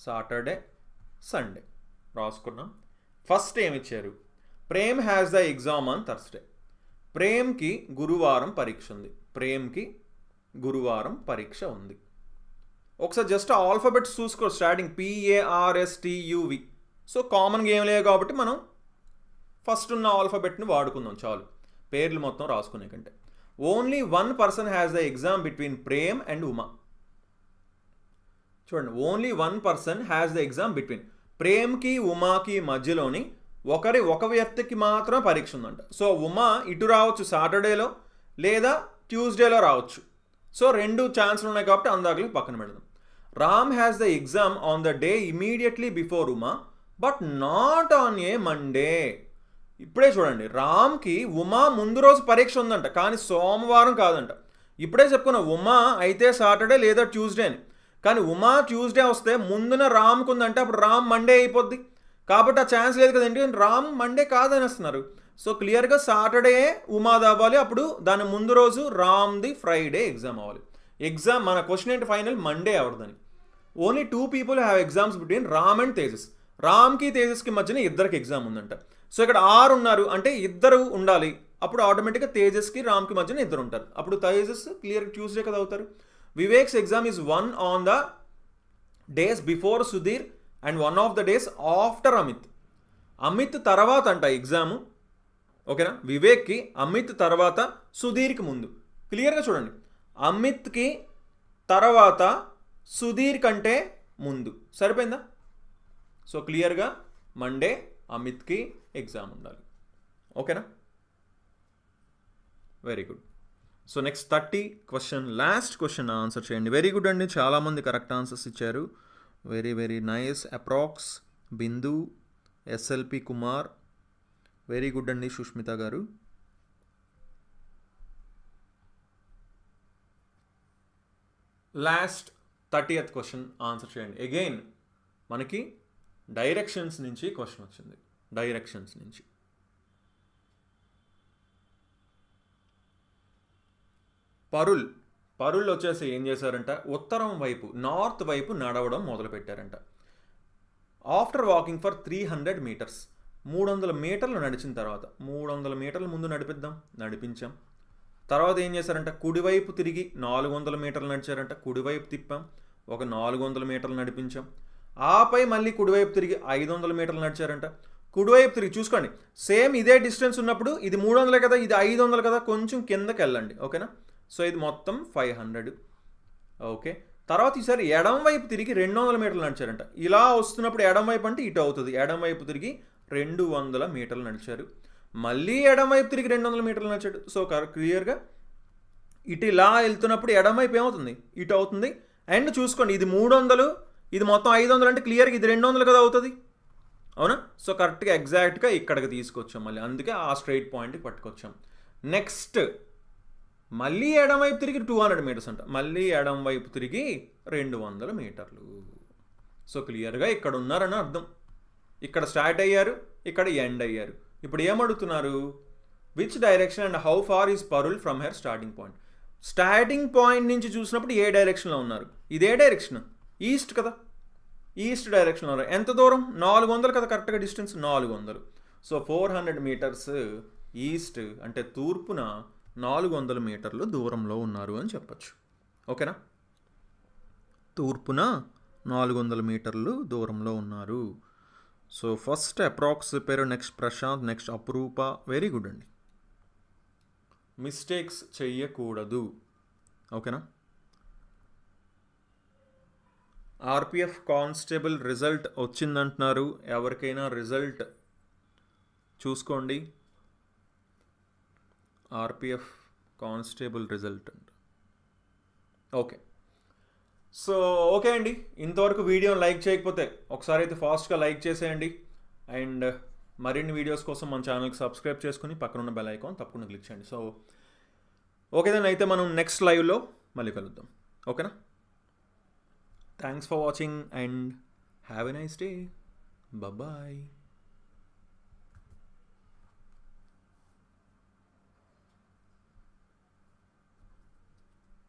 Saturday, Sunday రాసుకున్నాం. ఫస్ట్ ఏమి ఇచ్చారు? Prem has the exam on Thursday. ప్రేమ్కి గురువారం పరీక్ష ఉంది. ఒకసారి జస్ట్ ఆల్ఫాబెట్స్ చూసుకో. Starting PARSTUV. సో కామన్గా ఏం లేదు కాబట్టి మనం ఫస్ట్ ఉన్న ఆల్ఫాబెట్ని వాడుకుందాం చాలు, పేర్లు మొత్తం రాసుకునే కంటే. Only 1 person has the exam between Prem and Uma. చూడండి, only 1 person has the exam between ప్రేమ్కి ఉమాకి మధ్యలోని ఒక వ్యక్తికి మాత్రం పరీక్ష ఉందంట. సో ఉమా ఇటు రావచ్చు సాటర్డేలో లేదా ట్యూస్డేలో రావచ్చు. సో 2 ఛాన్స్లు ఉన్నాయి కాబట్టి అందాకలు పక్కన పెడదాం. Ram has the exam on the day immediately before Uma but not on a Monday. ఇప్పుడే చూడండి, రామ్కి ఉమా ముందు రోజు పరీక్ష ఉందంట, కానీ సోమవారం కాదంట. ఇప్పుడే చెప్పుకున్నా ఉమా అయితే సాటర్డే లేదా ట్యూస్డే అని. కానీ ఉమా ట్యూస్డే వస్తే ముందున రామ్కి ఉందంటే అప్పుడు రామ్ మండే అయిపోద్ది. కాబట్టి ఆ ఛాన్స్ లేదు కదండి, రామ్ మండే కాదనేస్తున్నారు. సో క్లియర్గా సాటర్డే ఉమాది అవ్వాలి, అప్పుడు దాని ముందు రోజు రామ్ది ఫ్రైడే ఎగ్జామ్ అవ్వాలి. ఎగ్జామ్ మన క్వశ్చన్ ఏంటి? ఫైనల్ మండే ఎవరిదని. Only 2 people have exams between Ram and Tejas. రామ్కి తేజస్కి మధ్యన ఇద్దరికి ఎగ్జామ్ ఉందంట. సో ఇక్కడ 6 ఉన్నారు అంటే ఇద్దరు ఉండాలి, అప్పుడు ఆటోమేటిక్గా తేజస్కి రామ్కి మధ్యన ఇద్దరు ఉంటారు. అప్పుడు తేజస్ క్లియర్గా ట్యూస్డే కదా అవుతారు. Vivek's exam is 1 on the days before Sudheer and 1 of the days after Amit. Amit తర్వాత అంట ఎగ్జాము. ఓకేనా? వివేక్కి అమిత్ తర్వాత, సుధీర్కి ముందు. క్లియర్గా చూడండి, అమిత్కి తర్వాత సుధీర్ కంటే ముందు. సరిపోయిందా? సో క్లియర్గా మండే అమిత్కి ఎగ్జామ్ ఉండాలి. ఓకేనా? Very good. So next 30 question, last question answer చేయండి. వెరీ గుడ్ అండి, చాలామంది కరెక్ట్ ఆన్సర్స్ ఇచ్చారు. Very very nice. అప్రాక్స్ బిందు, SLP కుమార్, వెరీ గుడ్ అండి. సుష్మిత గారు, లాస్ట్ 30th క్వశ్చన్ ఆన్సర్ చేయండి. అగైన్ మనకి డైరెక్షన్స్ నుంచి క్వశ్చన్ వచ్చింది. డైరెక్షన్స్ నుంచి పరుల్ వచ్చేసి ఏం చేశారంట? ఉత్తరం వైపు, నార్త్ వైపు నడవడం మొదలుపెట్టారంట. ఆఫ్టర్ వాకింగ్ ఫర్ 300 మీటర్స్, 300 మీటర్లు నడిచిన తర్వాత, 300 మీటర్ల ముందు నడిపించాం. తర్వాత ఏం చేశారంట? కుడివైపు తిరిగి 400 మీటర్లు నడిచారంట. కుడివైపు తిప్పాం, ఒక 400 మీటర్లు నడిపించాం. ఆపై మళ్ళీ కుడివైపు తిరిగి 500 మీటర్లు నడిచారంట. కుడివైపు తిరిగి చూసుకోండి, సేమ్ ఇదే డిస్టెన్స్ ఉన్నప్పుడు ఇది 300 కదా, ఇది 500 కదా, కొంచెం కిందకి వెళ్ళండి. ఓకేనా? సో ఇది మొత్తం 500. ఓకే, తర్వాత ఈసారి ఎడం వైపు తిరిగి 200 మీటర్లు నడిచారంట. ఇలా వస్తున్నప్పుడు ఎడం వైపు అంటే ఇటు అవుతుంది. ఎడం వైపు తిరిగి 200 మీటర్లు నడిచారు. మళ్ళీ ఎడం వైపు తిరిగి 200 మీటర్లు నడిచాడు. సో క్లియర్గా ఇటు ఇలా వెళ్తున్నప్పుడు ఎడం వైపు ఏమవుతుంది? ఇటు అవుతుంది. అండ్ చూసుకోండి, ఇది 300, ఇది మొత్తం 500 అంటే క్లియర్గా ఇది 200 కదా అవుతుంది. అవునా? సో కరెక్ట్గా ఎగ్జాక్ట్గా ఇక్కడికి తీసుకొచ్చాం మళ్ళీ, అందుకే ఆ స్ట్రైట్ పాయింట్కి పట్టుకొచ్చాం. నెక్స్ట్ మళ్ళీ ఎడం వైపు తిరిగి 200 మీటర్స్ అంట. మళ్ళీ ఎడం వైపు తిరిగి 200 మీటర్లు. సో క్లియర్గా ఇక్కడ ఉన్నారని అర్థం. ఇక్కడ స్టార్ట్ అయ్యారు, ఇక్కడ ఎండ్ అయ్యారు. ఇప్పుడు ఏమడుగుతున్నారు? Which direction and how far is Parul from her starting point. Starting point నుంచి చూసినప్పుడు ఏ డైరెక్షన్లో ఉన్నారు? ఇదే డైరెక్షన్. ఈస్ట్ కదా, ఈస్ట్ డైరెక్షన్లో ఎంత దూరం 400 కదా కరెక్ట్గా డిస్టెన్స్ 400. సో 400 మీటర్స్ ఈస్ట్ అంటే తూర్పున 400 మీటర్లు దూరంలో ఉన్నారు అని చెప్పచ్చు. ఓకేనా, తూర్పున 400 మీటర్లు దూరంలో ఉన్నారు. సో ఫస్ట్ అప్రాక్స్ చెప్పారు, next Prashant, next Apurupa. Very good అండి. మిస్టేక్స్ చెయ్యకూడదు. ఓకేనా. ఆర్పిఎఫ్ కానిస్టేబుల్ రిజల్ట్ వచ్చిందంటున్నారు. ఎవరికైనా రిజల్ట్ చూసుకోండి. ఆర్పిఎఫ్ కానిస్టేబుల్ రిజల్ట్ అంట. ఓకే, సో ఓకే అండి. ఇంతవరకు వీడియోని లైక్ చేయకపోతే ఒకసారి అయితే ఫాస్ట్గా లైక్ చేసేయండి. అండ్ మరిన్ని వీడియోస్ కోసం మన ఛానల్కి సబ్స్క్రైబ్ చేసుకుని పక్కనున్న బెల్ ఐకాన్ తప్పకుండా క్లిక్ చేయండి. సో ఓకే దెన్, అయితే మనం నెక్స్ట్ లైవ్లో మళ్ళీ కలుద్దాం. ఓకేనా. Thanks for watching and have a nice day. Bye.